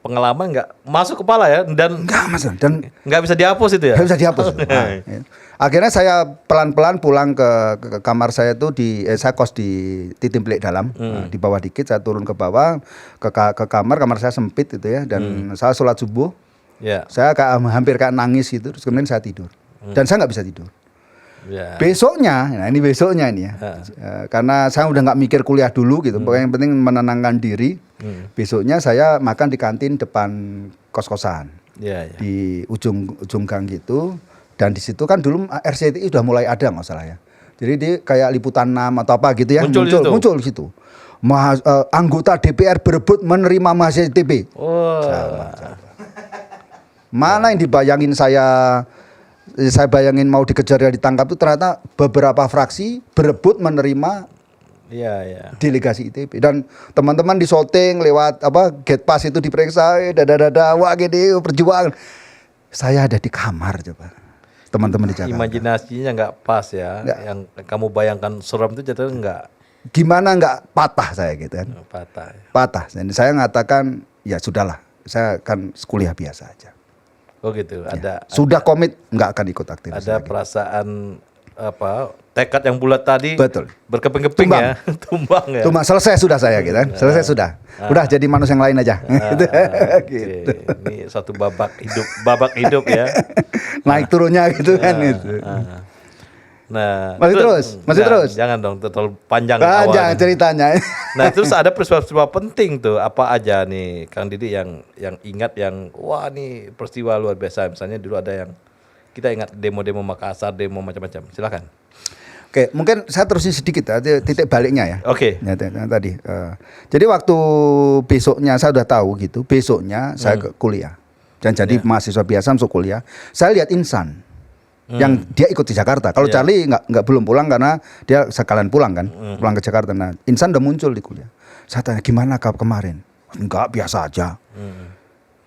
pengalaman nggak masuk kepala ya dan nggak mas dan nggak bisa dihapus itu ya? Nggak bisa dihapus. Nah, ya. Akhirnya saya pelan-pelan pulang ke kamar saya itu saya kos di Titim Pelik Dalam, di bawah dikit saya turun ke bawah ke kamar saya sempit itu ya dan saya sholat subuh. Yeah. Saya hampir kayak nangis gitu, terus kemudian saya tidur dan saya nggak bisa tidur. Yeah. Besoknya ini ya, karena saya udah nggak mikir kuliah dulu gitu, pokoknya yang penting menenangkan diri. Besoknya saya makan di kantin depan kos-kosan, di ujung gang gitu, dan di situ kan dulu RCTI udah mulai ada nggak salah ya, jadi dia kayak liputan 6 atau apa gitu ya, muncul di situ. Anggota DPR berebut menerima mahasiswa ITB. Mana yang dibayangin saya bayangin mau dikejar dan ditangkap itu ternyata beberapa fraksi berebut menerima delegasi ITB dan teman-teman di shooting lewat gate pass itu diperiksa wah gini perjuangan. Saya ada di kamar coba. Teman-teman di Jakarta. Imajinasinya nggak pas ya. Nggak. Yang kamu bayangkan seram itu jadinya nggak. Gimana nggak patah saya gitu kan. Patah. Dan saya mengatakan ya sudahlah, saya akan kuliah biasa aja. Oh gitu. Sudah komit nggak akan ikut aktivitas. Ada lagi. Perasaan tekad yang bulat tadi. Betul. Berkeping-keping ya. Tumbang ya. Tumbang selesai sudah saya gitu kan. Selesai sudah. Udah jadi manusia yang lain aja. Gitu. Ini satu babak hidup ya. Naik turunnya gitu kan itu. Nah, masih terus. Jangan dong, terlalu panjang jangan ceritanya. Nah, terus ada peristiwa penting tuh. Apa aja nih, Kang Didi yang ingat yang wah nih peristiwa luar biasa. Misalnya dulu ada yang kita ingat demo-demo Makassar, demo macam-macam. Silakan. Oke, mungkin saya terusin sedikit titik baliknya ya. Oke. Ya, tadi. Jadi waktu besoknya saya udah tahu gitu. Besoknya saya ke kuliah. Dan jadi mahasiswa biasa masuk kuliah. Saya lihat Insan. Yang dia ikut di Jakarta. Kalau Charlie nggak belum pulang karena dia sekalian pulang kan, pulang ke Jakarta. Nah, Insan udah muncul di kuliah. Saya tanya gimana kemarin? Enggak, biasa aja.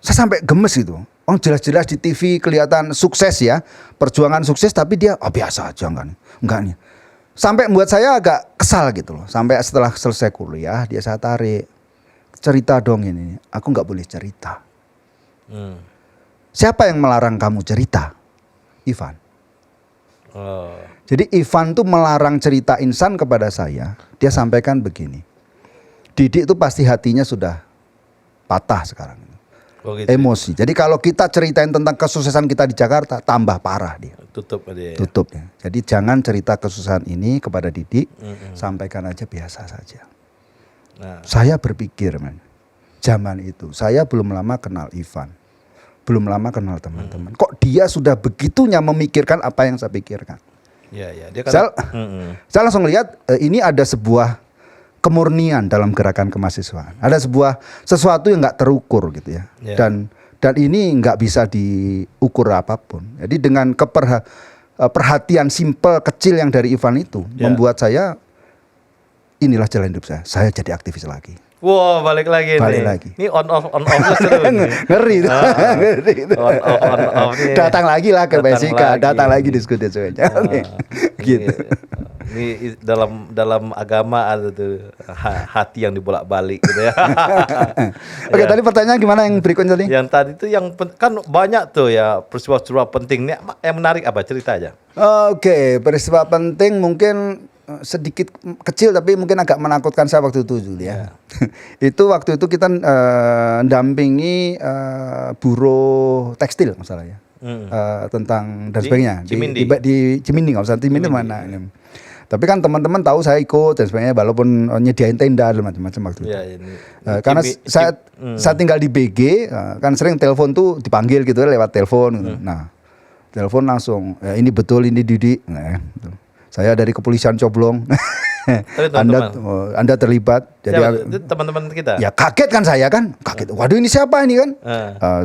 Saya sampai gemes gitu. Oh jelas-jelas di TV kelihatan sukses ya, perjuangan sukses, tapi dia biasa aja enggak nih. Sampai membuat saya agak kesal gitu loh. Sampai setelah selesai kuliah dia saya tarik, cerita dong ini. Aku nggak boleh cerita. Siapa yang melarang kamu cerita? Ivan. Jadi Ivan tuh melarang cerita Insan kepada saya. Dia sampaikan begini, Didik itu pasti hatinya sudah patah sekarang, gitu. Emosi. Jadi kalau kita ceritain tentang kesuksesan kita di Jakarta, tambah parah dia. Tutup ya. Jadi jangan cerita kesuksesan ini kepada Didik, sampaikan aja biasa saja. Nah. Saya berpikir zaman itu saya belum lama kenal Ivan, belum lama kenal teman-teman. Kok dia sudah begitunya memikirkan apa yang saya pikirkan? Dia saya langsung lihat ini ada sebuah kemurnian dalam gerakan kemahasiswaan. Ada sesuatu yang nggak terukur gitu ya. Dan ini nggak bisa diukur apapun. Jadi dengan perhatian simpel kecil yang dari Ivan itu membuat saya inilah jalan hidup saya. Saya jadi aktivis lagi. Wah, balik lagi Balik nih. lagi. Ini on off seru nih. Ngeri itu. Ngeri itu. On off nih. Datang lagi lah ke Basica, lagi. datang lagi diskusi semuanya. Gitu. Ini dalam agama ada tuh hati yang dibolak-balik gitu ya. Oke, tadi pertanyaan gimana yang berikutnya tadi? Yang tadi tuh kan banyak tuh ya peristiwa-peristiwa penting nih. Yang menarik apa, cerita aja. Oke, peristiwa penting mungkin sedikit kecil tapi mungkin agak menakutkan saya waktu itu Juli ya. Itu waktu itu kita dampingi buruh tekstil masalahnya. Tentang dan sebagainya di Cimindi, nggak usah Cimindi mana. Tapi kan teman-teman tahu saya ikut dan sebagainya, walaupun nyediain tenda dan macam-macam waktu itu. Karena saya tinggal di BG, kan sering telepon tuh dipanggil gitu lewat telepon. Gitu. Nah, telepon langsung, ya, ini betul ini Didi. Nah, gitu. Saya dari kepolisian Coblong. Anda terlibat. Jadi teman-teman kita. Ya kaget kan saya kan, kaget. Waduh ini siapa ini kan?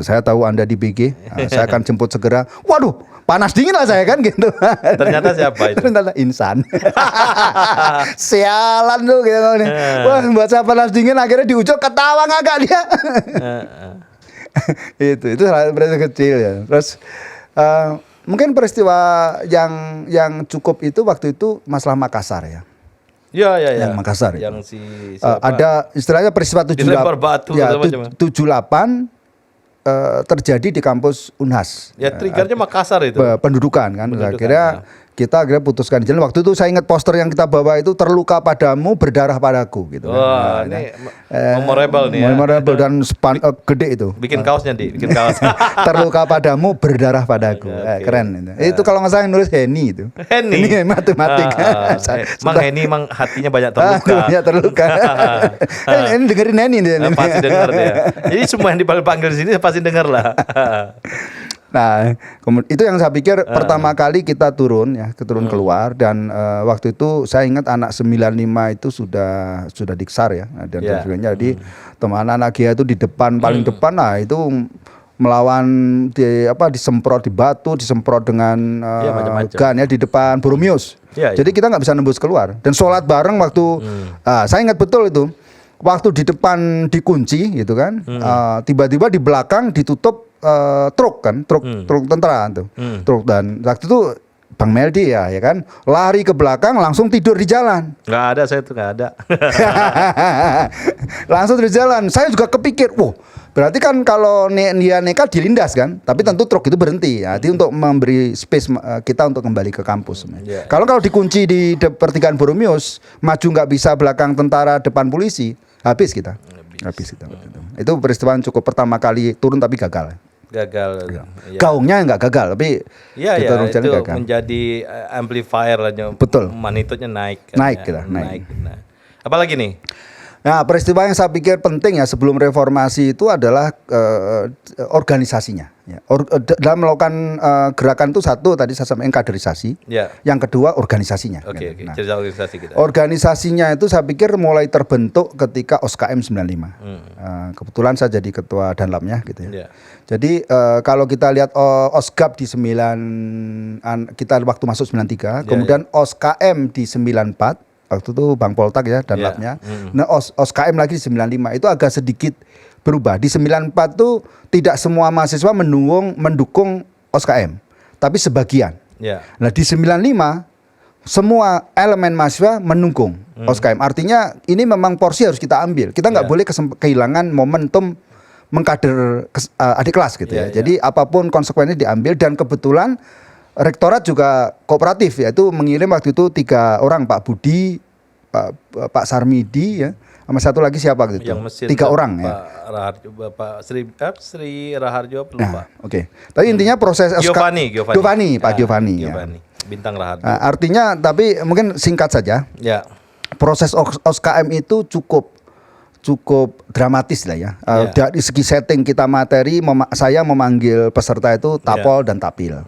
Saya tahu Anda di BG. Saya akan jemput segera. Waduh, panas dingin lah saya kan gitu. Ternyata siapa itu? Ternyata insan. Sialan tuh gitu. Wah, buat saya panas dingin akhirnya di ujung ketawa ngagak dia. itu hal kecil ya. Terus mungkin peristiwa yang cukup itu waktu itu masalah Makassar ya. Ya. Yang Makassar. Yang ada istilahnya peristiwa 78. Ya, 78 terjadi di kampus Unhas. Ya triggernya Makassar itu. Pendudukan kan. Akhirnya kita putuskan di jalan. Waktu itu saya ingat poster yang kita bawa itu terluka padamu berdarah padaku gitu. Wah, ini memorable nih. Memorable dan gede itu. Bikin kaosnya bikin kaos. Terluka padamu berdarah padaku. Keren itu. Itu kalau nggak salah yang nulis Henny itu. Henny matematika. Mang Henny emang hatinya banyak terluka. Banyak terluka. Ini dengerin Henny dia. Pasti dengar dia. Jadi semua yang dipanggil di sini pasti dengar lah. Nah, itu yang saya pikir pertama kali kita turun keluar dan waktu itu saya ingat anak 95 itu sudah diksar ya dan sebagainya. Jadi teman anak dia itu di depan paling depan, nah itu melawan disemprot di batu, disemprot dengan gun ya di depan Boromius. Jadi kita nggak bisa nembus keluar dan sholat bareng waktu saya ingat betul itu. Waktu di depan dikunci gitu kan, tiba-tiba di belakang ditutup truk tentara tuh, truk, dan waktu itu Bang Meldi ya kan lari ke belakang langsung tidur di jalan. Nggak ada, saya tuh nggak ada. Langsung di jalan. Saya juga kepikir, berarti kan kalau dia nekat dilindas kan, tapi tentu truk itu berhenti. Jadi untuk memberi space kita untuk kembali ke kampus. Kalau dikunci di pertigaan Boromius, maju nggak bisa, belakang tentara, depan polisi, habis kita. Itu peristiwa yang cukup pertama kali turun tapi gagal. Ya. Gaungnya nggak gagal, tapi itu gagal. Menjadi amplifier lah. Betul. Magnitudenya naik. Naik. Nah. Apalagi nih? Nah, peristiwa yang saya pikir penting ya sebelum reformasi itu adalah organisasinya. Ya. Dalam melakukan gerakan itu satu tadi saya sampaikan kaderisasi. Ya. Yang kedua organisasinya. Oke. Cerita organisasi kita. Organisasinya itu saya pikir mulai terbentuk ketika OSKM 95. Kebetulan saya jadi ketua Danlamnya gitu ya. Jadi kalau kita lihat OSGAP di kita waktu masuk 93, kemudian OSKM di 94. Waktu itu Bang Poltak ya dan labnya. Nah OSKM lagi di 95 itu agak sedikit berubah. Di 94 tuh tidak semua mahasiswa mendukung OSKM, tapi sebagian. Nah di 95 semua elemen mahasiswa mendukung OSKM. Artinya ini memang porsi harus kita ambil. Kita nggak boleh kehilangan momentum mengkader adik kelas gitu ya. Jadi apapun konsekuensinya diambil, dan kebetulan Rektorat juga kooperatif, yaitu mengirim waktu itu 3 orang, Pak Budi, Pak Sarmidi ya, sama satu lagi siapa gitu. 3 orang ya. Pak Sri Raharjo lupa. Oke. Tapi intinya proses Giovanni. Pak Giovanni. Bintang Raharjo. Artinya tapi mungkin singkat saja. Ya. Proses OSKM itu cukup dramatis lah ya. Dari segi setting kita materi, saya memanggil peserta itu Tapol dan Tapil.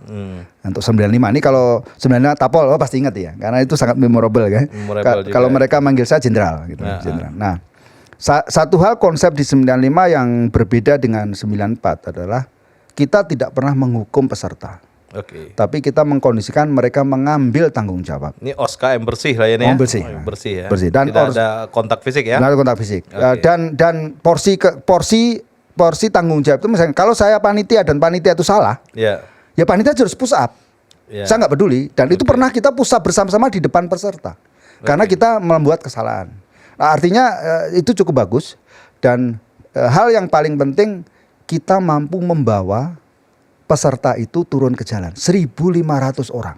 Untuk 95 ini, kalau 95 Tapol pasti ingat ya, karena itu sangat memorable kan. Kalau mereka manggil saya jenderal gitu. Nah, satu hal konsep di 95 yang berbeda dengan 94 adalah kita tidak pernah menghukum peserta. Oke. Tapi kita mengkondisikan mereka mengambil tanggung jawab. Ini OSKM bersih lah ya, Bersih. Bersih ya. Bersih. Dan tidak ada kontak fisik ya. Tidak ada kontak fisik. Oke. Dan porsi tanggung jawab itu misalnya kalau saya panitia dan panitia itu salah, Ya. ya panitia harus push up. Ya. Saya nggak peduli. Dan itu pernah kita push up bersama-sama di depan peserta. Karena kita membuat kesalahan. Nah, artinya itu cukup bagus. Dan hal yang paling penting kita mampu membawa peserta itu turun ke jalan 1.500 orang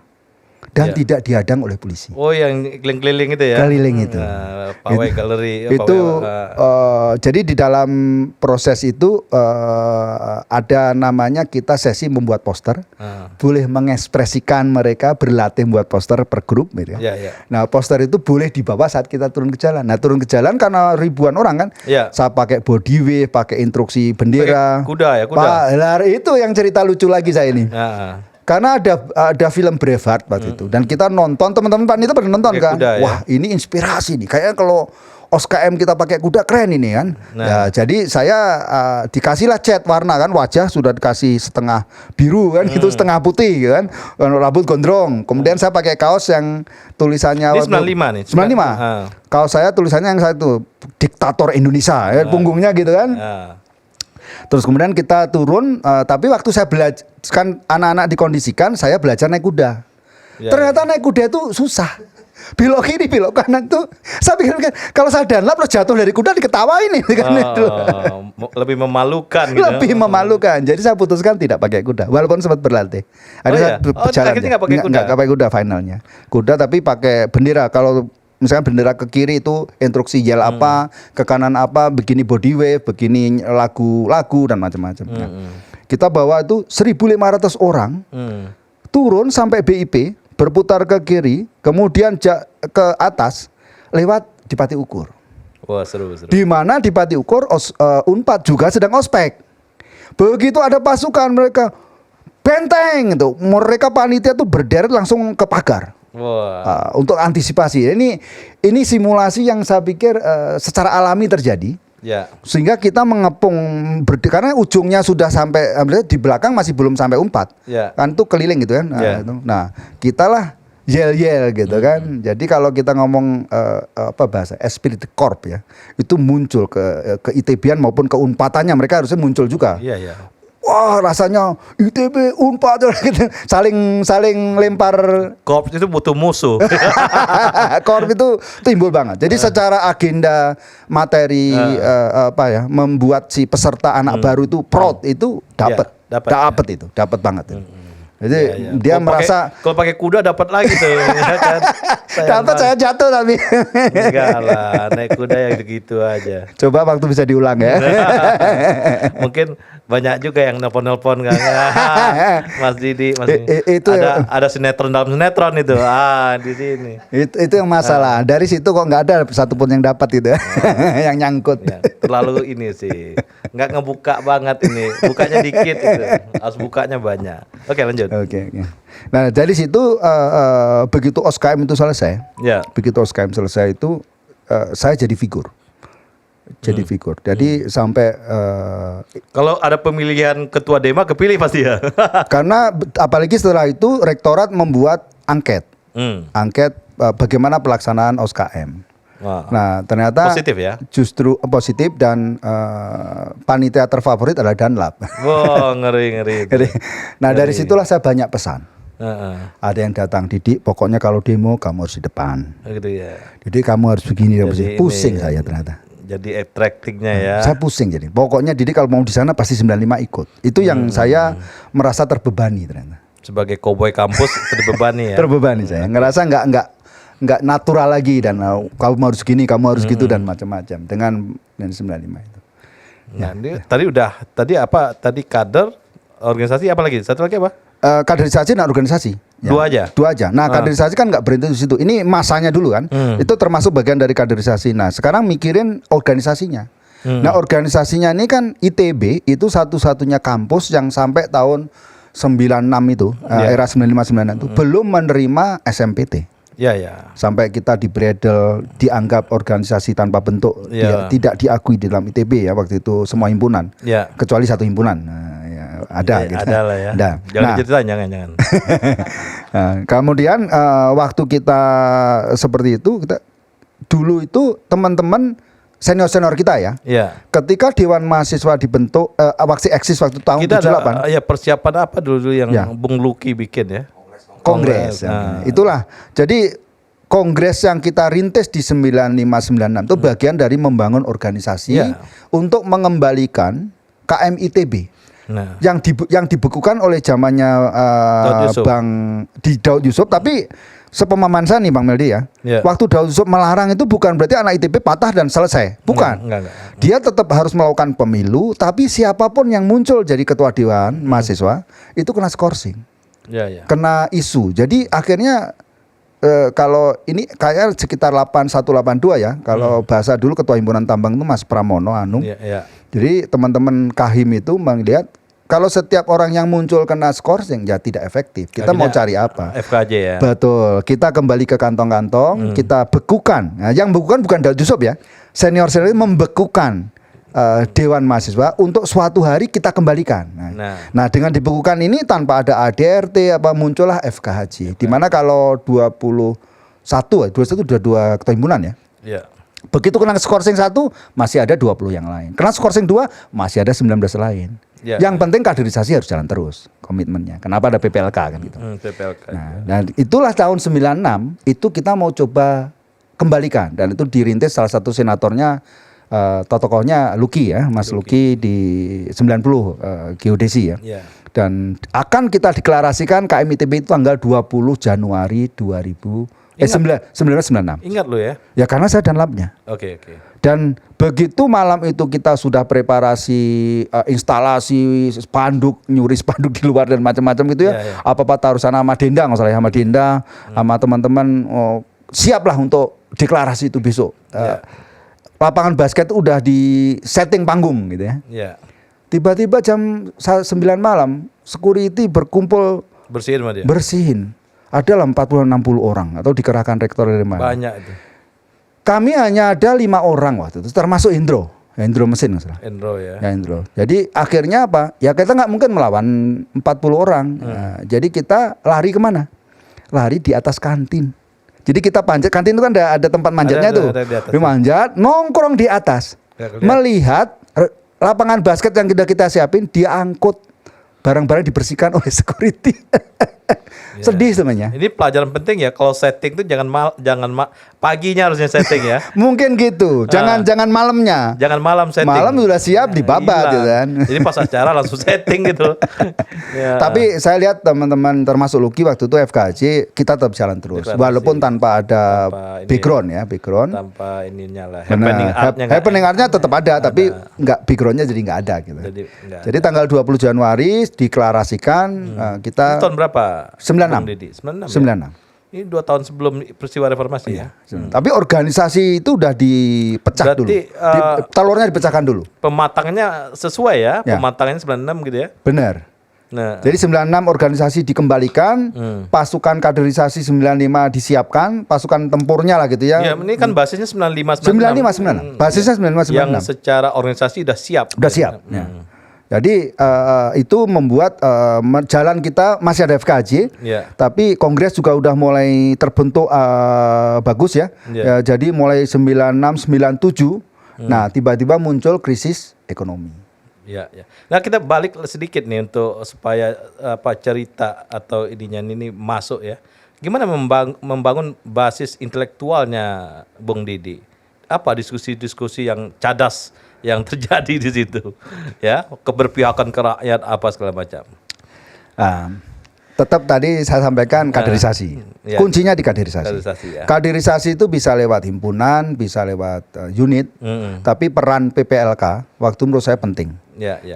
dan tidak dihadang oleh polisi. Oh, yang keliling-keliling itu ya. Keliling itu. Pawai galeri Itu jadi di dalam proses itu ada namanya kita sesi membuat poster. Boleh mengekspresikan mereka berlatih membuat poster per grup gitu ya. Nah, poster itu boleh dibawa saat kita turun ke jalan. Nah, turun ke jalan karena ribuan orang kan. Saya pakai body wave, pakai instruksi bendera. Pakai kuda ya, kuda. Itu yang cerita lucu lagi saya ini. Karena ada film Braveheart waktu itu dan kita nonton, teman-teman panitia pada nonton kan. Kuda, wah, ini inspirasi nih. Kayaknya kalau OSKM kita pakai kuda keren ini kan. Ya, jadi saya dikasihlah cat warna kan, wajah sudah dikasih setengah biru kan, itu setengah putih kan. Rambut gondrong. Kemudian saya pakai kaos yang tulisannya ini 95 nih. 95. Kaos saya tulisannya yang satu diktator Indonesia ya, punggungnya gitu kan. Terus kemudian kita turun, tapi waktu saya belajar kan anak-anak dikondisikan, saya belajar naik kuda. Ternyata naik kuda itu susah. Belok kiri, belok kanan tuh. Saya pikir kalau saya danlap terus jatuh dari kuda diketawain ini kan itu. Lebih memalukan gitu. Lebih memalukan. Jadi saya putuskan tidak pakai kuda, walaupun sempat berlatih. Ada berjalan. Akhirnya nggak pakai kuda. Nggak pakai kuda finalnya. Kuda tapi pakai bendera. Kalau misalkan bendera ke kiri itu instruksi yel apa, ke kanan apa, begini body wave, begini lagu dan macam-macam. Kita bawa itu 1.500 orang turun sampai BIP, berputar ke kiri, kemudian ke atas lewat di Pati Ukur. Wah, seru. Di mana di Pati Ukur Unpad juga sedang ospek. Begitu ada pasukan mereka benteng itu, mereka panitia tuh berderet langsung ke pagar. Untuk antisipasi. Ini simulasi yang saya pikir secara alami terjadi. Sehingga kita mengepung karena ujungnya sudah sampai di belakang masih belum sampai Unpad. Kan itu keliling gitu kan. Nah, kita lah yel-yel gitu kan. Jadi kalau kita ngomong apa bahasa esprit de corps ya, itu muncul ke ITB-an maupun ke Unpadannya mereka harusnya muncul juga. Wah, rasanya ITB Unpad gitu. saling lempar. Korps itu butuh musuh. Korps itu timbul banget. Jadi secara agenda materi membuat si peserta anak baru itu proud itu dapat banget itu. Jadi dia merasa kalau pakai kuda dapat lagi tuh ya kan. Dapat saya jatuh tapi. Enggak lah, naik kuda yang gitu aja. Coba waktu bisa diulang ya. Mungkin banyak juga yang nelpon kan. Mas Didi, itu ada sinetron dalam sinetron itu. Di sini. Itu yang masalah. Dari situ kok nggak ada satupun yang dapat itu. Yang nyangkut. Ya, terlalu ini sih. Nggak ngebuka banget ini. Bukanya dikit itu. Harus bukanya banyak. Oke, lanjut. Oke. Nah, dari situ begitu OSKM itu selesai. Begitu OSKM selesai itu saya jadi figur. Jadi sampai kalau ada pemilihan ketua Dema kepilih pasti ya. Karena apalagi setelah itu rektorat membuat angket. Angket bagaimana pelaksanaan OSKM. Nah, ternyata positif ya. Justru positif dan panitia terfavorit adalah Danlap. Wah, ngeri. Nah, dari situlah saya banyak pesan. Ada yang datang, Didik, pokoknya kalau demo kamu harus di depan. Gitu ya. Didik kamu harus begini. Pusing saya ternyata. Jadi attractingnya ya. Saya pusing jadi. Pokoknya Didik kalau mau di sana pasti 95 ikut. Itu yang saya merasa terbebani ternyata. Sebagai koboi kampus terbebani ya. Terbebani saya. Ngerasa nggak natural lagi dan kamu harus gini, kamu harus gitu dan macam-macam dengan 95 itu. Nah, tadi kader, organisasi apa lagi? Satu lagi apa? Kaderisasi dan organisasi. Dua aja. Nah, kaderisasi kan nggak berhenti di situ. Ini masanya dulu kan. Itu termasuk bagian dari kaderisasi. Nah, sekarang mikirin organisasinya. Nah, organisasinya ini kan ITB itu satu-satunya kampus yang sampai tahun 96 itu, era 95-96 itu belum menerima SMPT. Sampai kita di Bredel dianggap organisasi tanpa bentuk, tidak diakui di dalam ITB ya waktu itu semua himpunan, kecuali satu himpunan. ada gitu. Ada lah ya. Ada. Jangan cerita, jangan. Nah, kemudian waktu kita seperti itu, kita dulu itu teman-teman senior kita ya. Iya. Ketika Dewan Mahasiswa dibentuk, waktu eksis waktu tahun Kita 78. ada persiapan apa dulu yang Ya. Bung Luki bikin ya? Kongres. Nah. Itulah. Jadi kongres yang kita rintis di 9596 itu bagian dari membangun organisasi Ya. untuk mengembalikan KMITB. Nah. Yang dibekukan oleh zamannya Daud Yusuf. Bang Daud Yusuf, tapi sepemahaman saya nih Bang Meldi ya. Ya. Waktu Daud Yusuf melarang itu bukan berarti anak ITB patah dan selesai. Bukan. Enggak. Dia tetap harus melakukan pemilu, tapi siapapun yang muncul jadi ketua dewan mahasiswa itu kena skorsing, Ya. kena isu. Jadi akhirnya kalau ini kayak sekitar 8182 ya. Kalau bahasa dulu ketua himpunan tambang itu Mas Pramono Anung. Ya. Jadi teman-teman Kahim itu melihat kalau setiap orang yang muncul kena skorsing ya tidak efektif. Kita mau cari apa? FKJ ya. Betul. Kita kembali ke kantong-kantong, kita bekukan. Nah, yang bekukan bukan Daud Yusuf ya. Senior-senior membekukan Dewan Mahasiswa untuk suatu hari kita kembalikan. Nah, dengan dibekukan ini tanpa ada ADRT muncullah FKHJ. Di mana kalau 21 sudah 2 ketua himpunan ya. Iya. Begitu kena skorsing 1 masih ada 20 yang lain. Kena skorsing 2 masih ada 19 lain. Ya. Yang penting kaderisasi harus jalan terus komitmennya. Kenapa ada PPLK kan gitu. PPLK. Nah, itulah tahun 96 itu kita mau coba kembalikan dan itu dirintis salah satu senatornya tokohnya Luki ya, Mas Luki di 90 geodesi ya. Ya. Dan akan kita deklarasikan KMITB itu tanggal 20 Januari 1996. Ingat lo ya? Ya karena saya dan labnya. Oke. Dan begitu malam itu kita sudah preparasi instalasi spanduk, nyuri spanduk di luar dan macam-macam gitu ya. Ya. Apa-apa taruh sana sama Denda, nggak salah ya, sama Denda, sama teman-teman siaplah untuk deklarasi itu besok. Lapangan basket itu udah di setting panggung gitu ya. Ya. Tiba-tiba jam 9 malam security berkumpul Bersihin sama dia. bersihin. Adalah 40-60 orang atau dikerahkan rektor dari mana. Banyak itu. Kami hanya ada 5 orang waktu itu, termasuk Indro mesin nggak salah. Endro ya. Ya Indro. Jadi akhirnya apa? Ya kita nggak mungkin melawan 40 orang. Nah, jadi kita lari kemana? Lari di atas kantin. Jadi kita panjat, kantin itu kan ada tempat manjatnya tuh. Ada Manjat, nongkrong di atas. Melihat lapangan basket yang kita siapin, dia angkut. Barang-barang dibersihkan oleh security. Sedih sebenarnya. Ini pelajaran penting ya. Kalau setting tuh jangan paginya harusnya setting ya. Mungkin gitu. Jangan malamnya. Jangan malam setting. Malam sudah siap dibabat gitu kan. Jadi pas acara langsung setting gitu. Ya. Tapi saya lihat teman-teman termasuk Luki waktu itu FKJ kita tetap jalan terus. Deklarasi. Walaupun tanpa ada background. Tanpa ininya lah. Happening artnya tetap ada, tapi enggak backgroundnya jadi enggak ada gitu. Jadi tanggal 20 Januari deklarasikan kita. Ini tahun berapa? 96. 96. Ya? Ini 2 tahun sebelum peristiwa reformasi ya. Tapi organisasi itu udah dipecah dulu. Telurnya dipecahkan dulu. Pematangannya sesuai ya. Pematangannya 96 gitu ya. Benar. Nah. Jadi 96 organisasi dikembalikan, pasukan kaderisasi 95 disiapkan, pasukan tempurnya lah gitu ya. Ya, ini kan basisnya 95. Basisnya 95. Yang secara organisasi udah siap. Udah siap. Jadi itu membuat jalan kita masih ada FKJ, tapi Kongres juga udah mulai terbentuk bagus ya. Jadi mulai 96, 97, nah tiba-tiba muncul krisis ekonomi. Ya. Nah kita balik sedikit nih untuk supaya cerita atau ininya ini masuk ya. Gimana membangun basis intelektualnya Bung Didi? Apa diskusi-diskusi yang cadas yang terjadi di situ, ya, keberpihakan ke rakyat apa segala macam. Tetap tadi saya sampaikan kaderisasi. Kuncinya di kaderisasi. Kaderisasi itu bisa lewat himpunan, bisa lewat unit, tapi peran PPLK waktu menurut saya penting.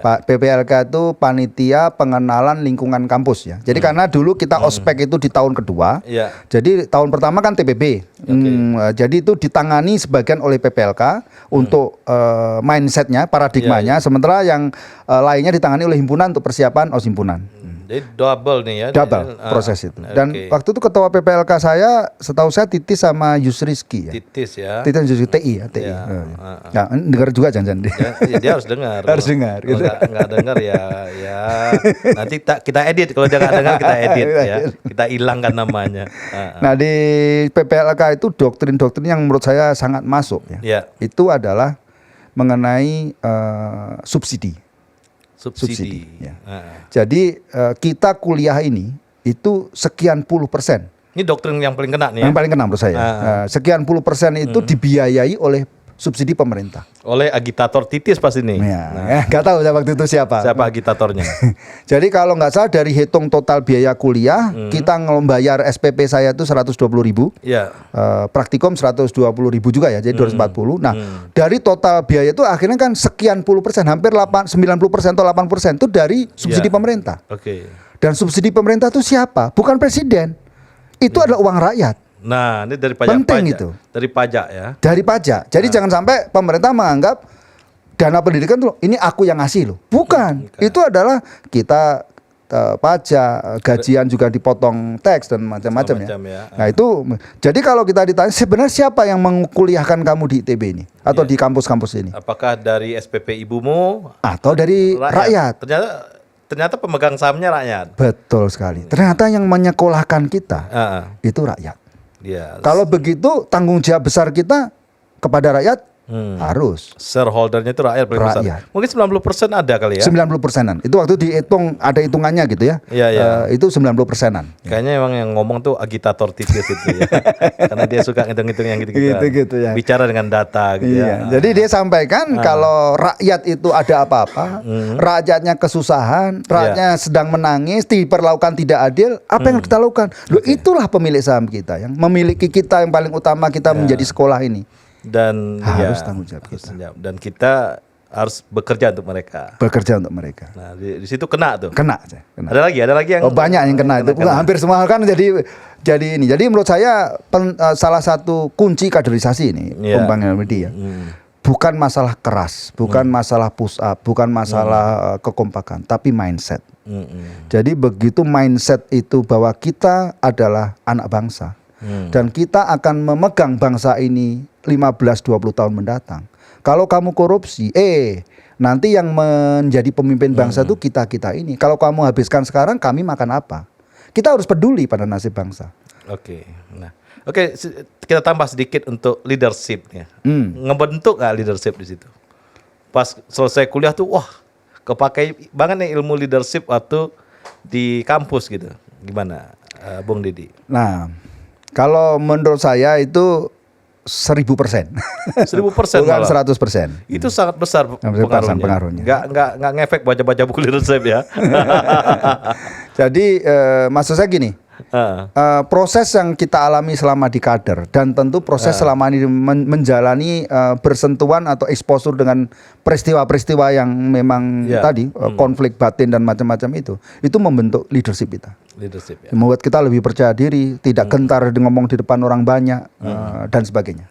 Pak PPLK itu panitia pengenalan lingkungan kampus ya. Jadi karena dulu kita ospek itu di tahun kedua. Jadi tahun pertama kan TPB. Jadi itu ditangani sebagian oleh PPLK untuk mindsetnya, paradigmanya. Sementara yang lainnya ditangani oleh himpunan untuk persiapan oshimpunan. Jadi double nih ya. Double proses itu. Dan waktu itu ketua PPLK saya, setahu saya Titis sama Yusriski ya. Titis ya. Titis Yusriski TI ya, TI. Ya, dengar juga jangan-jangan ya, dia harus dengar. Harus dengar. Kalau nggak dengar ya nanti kita edit. Kalau dia nggak dengar kita edit ya. Kita hilangkan namanya. Nah di PPLK itu doktrin-doktrin yang menurut saya sangat masuk ya. Itu adalah mengenai subsidi. Ya. Jadi kita kuliah ini itu sekian puluh persen. Ini doktrin yang paling kena nih. Yang paling kena menurut saya. Sekian puluh persen itu dibiayai oleh subsidi pemerintah. Oleh agitator Titis pasti nih. Ya, nggak tahu waktu itu siapa. Siapa agitatornya? Jadi kalau nggak salah dari hitung total biaya kuliah, kita ngebayar SPP saya itu 120.000. Ya. Praktikum 120.000 juga ya, jadi 240. Nah, dari total biaya itu akhirnya kan sekian puluh persen, hampir 90% atau 8% itu dari subsidi pemerintah. Oke. Dan subsidi pemerintah itu siapa? Bukan presiden. Itu adalah uang rakyat. Nah, ini dari pajak. Penting itu. Dari pajak ya. Dari pajak. Jadi jangan sampai pemerintah menganggap dana pendidikan tuh ini aku yang ngasih loh. Bukan. Itu adalah kita pajak, gajian juga dipotong teks dan macam-macam ya. Nah itu. Jadi kalau kita ditanya sebenarnya siapa yang mengkuliahkan kamu di ITB ini atau di kampus-kampus ini? Apakah dari SPP ibumu atau dari rakyat? Ternyata pemegang sahamnya rakyat. Betul sekali. Ternyata yang menyekolahkan kita itu rakyat. Kalau begitu tanggung jawab besar kita kepada rakyat harus. Shareholdernya itu rakyat paling besar. Mungkin 90% ada kali ya. 90%-an. Itu waktu dihitung ada hitungannya gitu ya. Iya. Itu 90%-an. Kayaknya emang yang ngomong tuh agitator Titis itu ya. Karena dia suka ngitung-ngitung yang gitu-gitu. Ya. Bicara dengan data gitu ya. Jadi dia sampaikan kalau rakyat itu ada apa-apa, rakyatnya kesusahan, rakyatnya sedang menangis, diperlakukan tidak adil, apa yang kita lakukan? Loh, itulah pemilik saham kita yang memiliki kita yang paling utama kita menjadi sekolah ini. Dan harus tanggung jawab kita. Dan kita harus bekerja untuk mereka. Nah, di situ kena tuh. Kena. Ada lagi yang banyak yang kena itu. Hampir semua kan jadi ini. Jadi menurut saya salah satu kunci kaderisasi ini, Bang Helmidi ya. Bukan masalah keras, bukan masalah push up, bukan masalah kekompakan, tapi mindset. Jadi begitu mindset itu bahwa kita adalah anak bangsa. Dan kita akan memegang bangsa ini 15-20 tahun mendatang. Kalau kamu korupsi, nanti yang menjadi pemimpin bangsa itu kita ini. Kalau kamu habiskan sekarang, kami makan apa? Kita harus peduli pada nasib bangsa. Oke. Kita tambah sedikit untuk leadership-nya. Ngebentuk nggak leadership di situ? Pas selesai kuliah tuh, wah, kepakai banget nih ilmu leadership waktu di kampus gitu. Gimana, Bung Didi? Nah, kalau menurut saya itu 1000%. 1000% bukan 100%. Itu sangat besar pengaruhnya. Nggak ngefek baca-baca buku leadership ya. Jadi maksud saya gini, proses yang kita alami selama di kader dan tentu proses selama ini menjalani bersentuhan atau exposure dengan peristiwa-peristiwa yang memang tadi konflik batin dan macam-macam itu membentuk leadership kita. Membuat kita lebih percaya diri, tidak gentar ngomong di depan orang banyak dan sebagainya.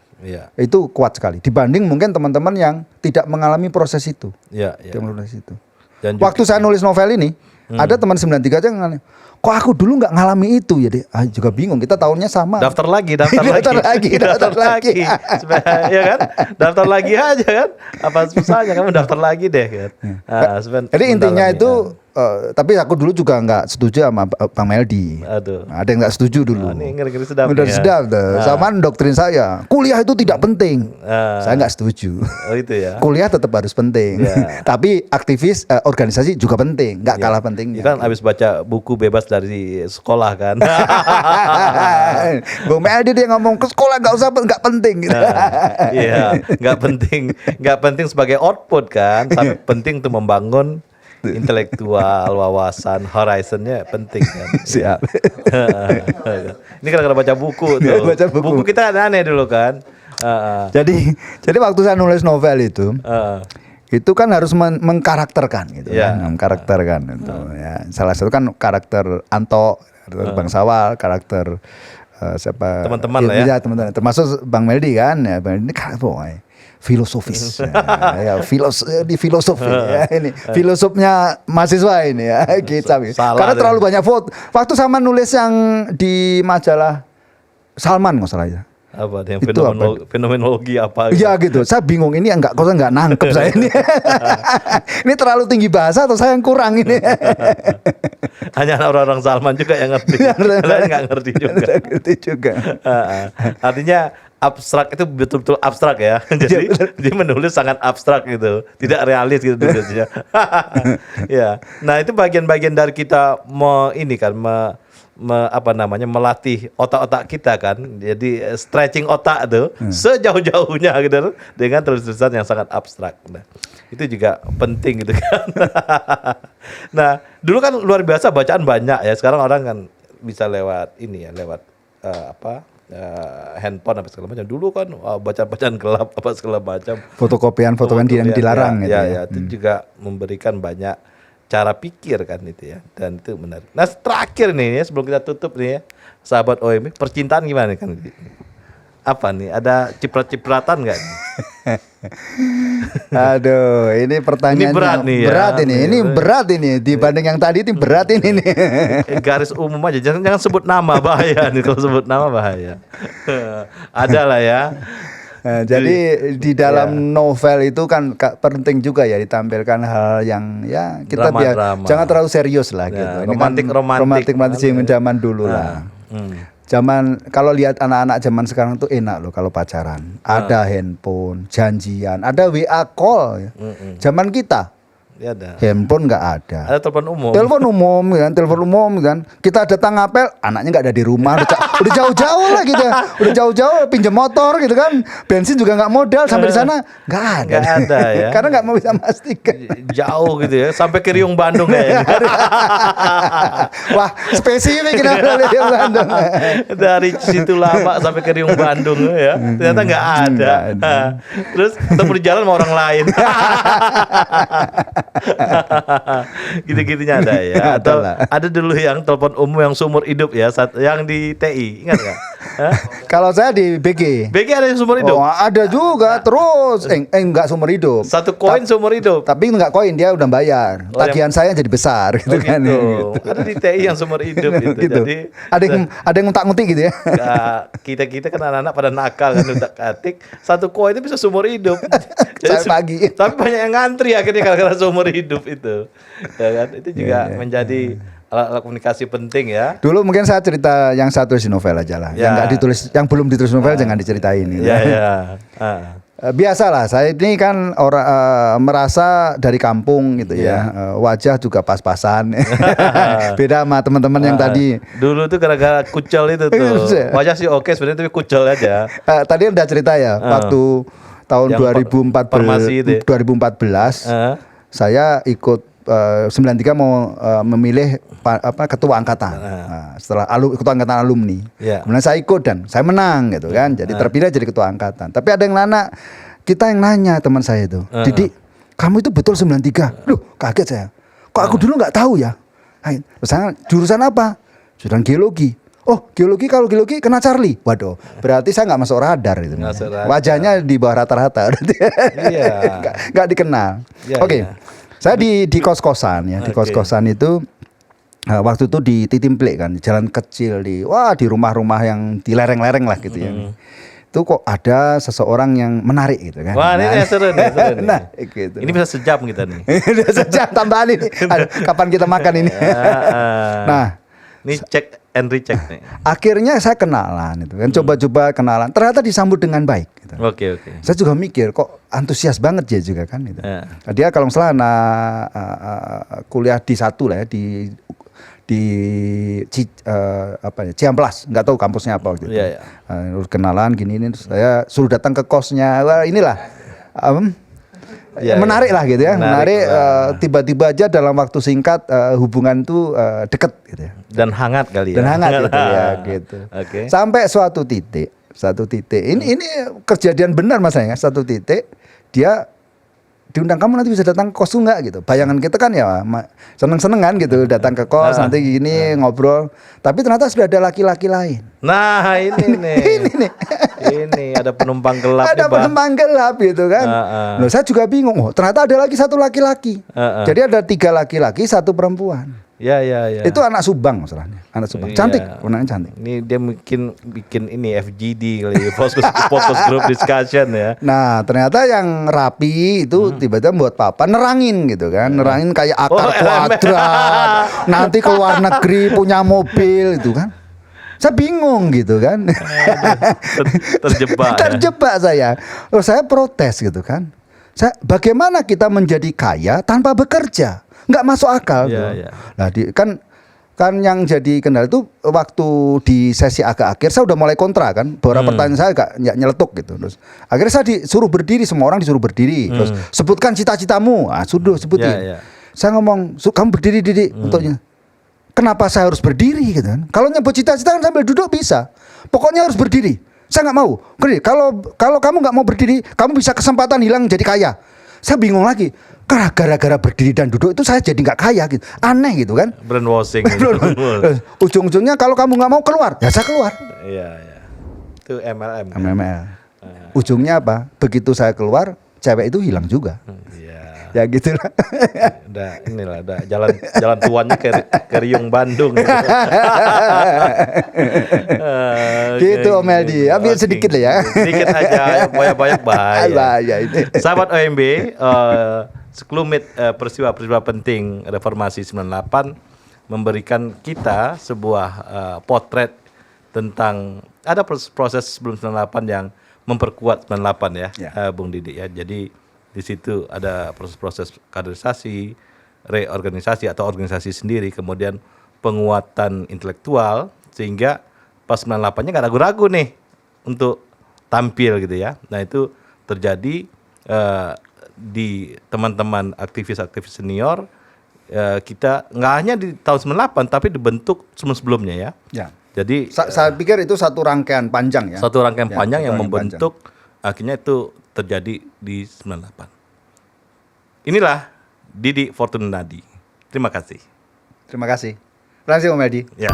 Itu kuat sekali dibanding mungkin teman-teman yang tidak mengalami proses itu. Waktu saya nulis novel ini, ada teman 93 aja yang kok aku dulu nggak ngalami itu ya deh. Juga bingung, kita tahunnya sama. Daftar lagi. daftar lagi. Ya kan? Daftar lagi aja kan? Apa susahnya kamu daftar lagi deh kan? Jadi intinya itu tapi aku dulu juga nggak setuju sama Bang Meldi. Ada yang nggak setuju dulu. Ini ngeri-ngeri sedap. Udah sedap tuh. Sama doktrin saya, kuliah itu tidak penting. Saya nggak setuju. Itu ya. Kuliah tetap harus penting. Tapi aktivis organisasi juga penting, nggak kalah pentingnya. Kan habis baca buku bebas dari sekolah kan. Bung Meldi dia ngomong ke sekolah nggak penting. Iya, nggak penting sebagai output kan, tapi penting untuk membangun intelektual, wawasan, horizonnya penting kan. Siap. Ini kadang-kadang baca buku tuh. Buku kita aneh dulu kan. Jadi waktu saya nulis novel itu kan harus mengkarakterkan gitu kan, mengkarakterkan itu ya. Salah satu kan karakter Anto, Bang Sawal, karakter siapa teman-teman lah ya. Teman-teman termasuk Bang Meldi kan ya. Bang Meldi ini karakter filosofis. Ya, di filosofi ya ini. Filosofnya mahasiswa ini ya kita. Karena terlalu banyak foto. Waktu sama nulis yang di majalah Salman nggak salah ya. Apa yang fenomenologi apa gitu. Iya gitu. Saya bingung ini enggak nangkep saya ini. Ini terlalu tinggi bahasa atau saya yang kurang ini. Hanya orang-orang Salman juga yang ngerti. Lain nggak ngerti juga. Artinya abstrak itu betul-betul abstrak ya. Jadi dia menulis sangat abstrak gitu, tidak realis gitu tulisnya. Ya. Nah, itu bagian-bagian dari kita melatih otak-otak kita kan. Jadi stretching otak tuh sejauh-jauhnya gitu dengan tulisan yang sangat abstrak. Nah, itu juga penting gitu kan. Nah, dulu kan luar biasa bacaan banyak ya. Sekarang orang kan bisa lewat handphone apa segala macam. Dulu kan bacaan gelap apa segala macam. Fotokopian yang dilarang gitu ya. Itu juga memberikan banyak cara pikir kan itu ya, dan itu menarik. Nah, terakhir nih ya, sebelum kita tutup nih ya, sahabat OMB, percintaan gimana kan? Apa nih? Ada ciprat-cipratan nggak? Aduh, ini pertanyaan berat ini. Ini berat ini dibanding yang tadi itu berat ini nih. Garis umum aja, jangan sebut nama, bahaya nih kalau sebut nama bahaya. Ada lah ya. Nah, jadi di dalam novel itu kan penting juga ya ditampilkan hal yang ya kita jangan terlalu serius lah gitu. Ini romantik zaman dulu lah. Zaman kalau lihat anak-anak zaman sekarang tuh enak loh kalau pacaran. Ada handphone, janjian, ada WA call. Zaman kita ada. Handphone nggak ada. Ada telepon umum kan. Kita datang ngapel, anaknya nggak ada di rumah. Udah jauh-jauh lah gitu. Udah jauh-jauh pinjam motor gitu kan. Bensin juga nggak modal sampai di sana nggak ada ya. Karena nggak mau bisa memastikan. Jauh gitu ya. Sampai ke Riung Bandung kayaknya. Wah spesifik kenapa Riung Bandung. Dari situ lama sampai ke Riung Bandung ya. Ternyata nggak ada. Terus ketemu di jalan sama orang lain. Gitu-gitunya ada ya. Atau ada dulu yang telepon umum yang seumur hidup ya, yang di TI, ingat nggak? Kalau saya di BG ada yang seumur hidup. Oh, ada juga terus. Enggak seumur hidup. Satu koin seumur hidup. Tapi enggak koin, dia udah bayar. Tagihan saya jadi besar gitu kan. Gitu. Ada di TI yang seumur hidup gitu. Jadi ada yang ngutak-ngutik gitu ya. Kita kan anak-anak pada nakal kan utak-atik. Satu koin itu bisa seumur hidup. Sampai pagi. Tapi banyak yang ngantri akhirnya karena seumur hidup itu. Ya kan? Itu juga menjadi alat komunikasi penting ya. Dulu mungkin saya cerita yang saya tulis di novel aja lah. Yang nggak ditulis, yang belum ditulis novel jangan diceritain. Biasalah, saya ini kan orang merasa dari kampung gitu ya. Wajah juga pas-pasan. Beda sama teman-teman yang tadi. Dulu tuh gara-gara kucel itu tuh. Wajah sih oke sebenarnya tapi kucel aja. Tadi udah cerita ya, waktu tahun 2014 saya ikut 93 mau memilih ketua angkatan. Setelah ketua angkatan alumni. Kemudian saya ikut dan saya menang gitu kan. Jadi terpilih jadi ketua angkatan. Tapi ada yang kita yang nanya teman saya itu, Didi, kamu itu betul 93? Loh, kaget saya. Kok aku dulu nggak tahu ya? Jurusan apa? Jurusan geologi. Oh, kalau geologi kena Charlie. Waduh, berarti saya nggak masuk radar itu. Wajahnya di bawah rata-rata. Nggak dikenal. Oke. Saya di kos-kosan ya, di kos-kosan itu waktu itu di Titimplek kan, jalan kecil di rumah-rumah yang di lereng-lereng lah gitu ya. Itu kok ada seseorang yang menarik gitu kan. Wah, ini seru nih. Gitu. Ini bisa sejam kita nih. Sejam tambahan ini. Kapan kita makan ini? Nah, ini cek and recheck nih. Akhirnya saya kenalan itu kan, coba-coba kenalan. Ternyata disambut dengan baik gitu. Oke. Saya juga mikir kok antusias banget dia juga kan gitu. Dia kalau nggak salah kuliah di satu lah ya di Ciamplas, nggak tahu kampusnya apa gitu. Kenalan gini ini saya suruh datang ke kosnya. Wah, inilah menarik lah gitu ya, menarik tiba-tiba aja dalam waktu singkat hubungan itu deket gitu ya. Dan hangat kali ya. Dan hangat gitu ya gitu. Sampai suatu titik ini kejadian benar Mas ya, satu titik dia diundang, kamu nanti bisa datang ke kosku nggak gitu. Bayangan kita kan ya seneng-senengan gitu, datang ke kos nanti gini ngobrol. Tapi ternyata sudah ada laki-laki lain. Nah ini nih, ini ada penumpang gelap. Ada penumpang gelap gitu kan. Loh, saya juga bingung. Oh, ternyata ada lagi satu laki-laki. Jadi ada 3 laki-laki, 1 perempuan. Ya. Itu anak Subang masalahnya. Anak Subang. Cantik, warnanya cantik. Ini dia bikin ini FGD kali, focus group discussion ya. Nah, ternyata yang rapi itu tiba-tiba buat papa nerangin gitu kan. Nerangin kayak akar kuadrat. Nanti ke luar negeri punya mobil itu kan. Saya bingung gitu kan. Terjebak. Terjebak saya. Loh, saya protes gitu kan. Bagaimana kita menjadi kaya tanpa bekerja? Nggak masuk akal. Ya. Nah, kan yang jadi kendala itu waktu di sesi agak akhir saya udah mulai kontra kan. Beberapa pertanyaan saya agak nyeletuk gitu. Terus akhirnya saya disuruh berdiri, semua orang disuruh berdiri. Terus sebutkan cita-citamu. Sudah sebutin. Ya. Saya ngomong, kamu berdiri Didik untuknya. Kenapa saya harus berdiri gitu kan? Kalau nyebut cita-cita kan sambil duduk bisa. Pokoknya harus berdiri. Saya nggak mau. Kalau kamu nggak mau berdiri, kamu bisa kesempatan hilang jadi kaya. Saya bingung lagi. Gara-gara berdiri dan duduk itu saya jadi nggak kaya gitu. Aneh gitu kan. Brainwashing. Ujung-ujungnya kalau kamu nggak mau keluar, ya saya keluar. Iya. Itu MLM. Ujungnya apa? Begitu saya keluar, cewek itu hilang juga. Iya. Ya gitulah. Udah jalan tuannya ke Riung Bandung. Gitu Om Eldi. Ambil sedikit lah ya. Sedikit aja, banyak bahaya. Bahaya ini. Sahabat OMB, sekelumit peristiwa-peristiwa penting reformasi 98 memberikan kita sebuah potret tentang ada proses sebelum 98 yang memperkuat 98 ya. Bung Didik ya. Jadi di situ ada proses-proses kaderisasi, reorganisasi atau organisasi sendiri, kemudian penguatan intelektual sehingga pas 98-nya nggak ragu-ragu nih untuk tampil gitu ya. Nah itu terjadi di teman-teman aktivis-aktivis senior, kita nggak hanya di tahun 98 tapi dibentuk sebelum-sebelumnya ya. Jadi saya pikir itu satu rangkaian panjang ya. Satu rangkaian panjang yang membentuk akhirnya itu terjadi di 98. Inilah Didik Fortunadi. Terima kasih. Terima kasih. Terima kasih Om Edi. Ya.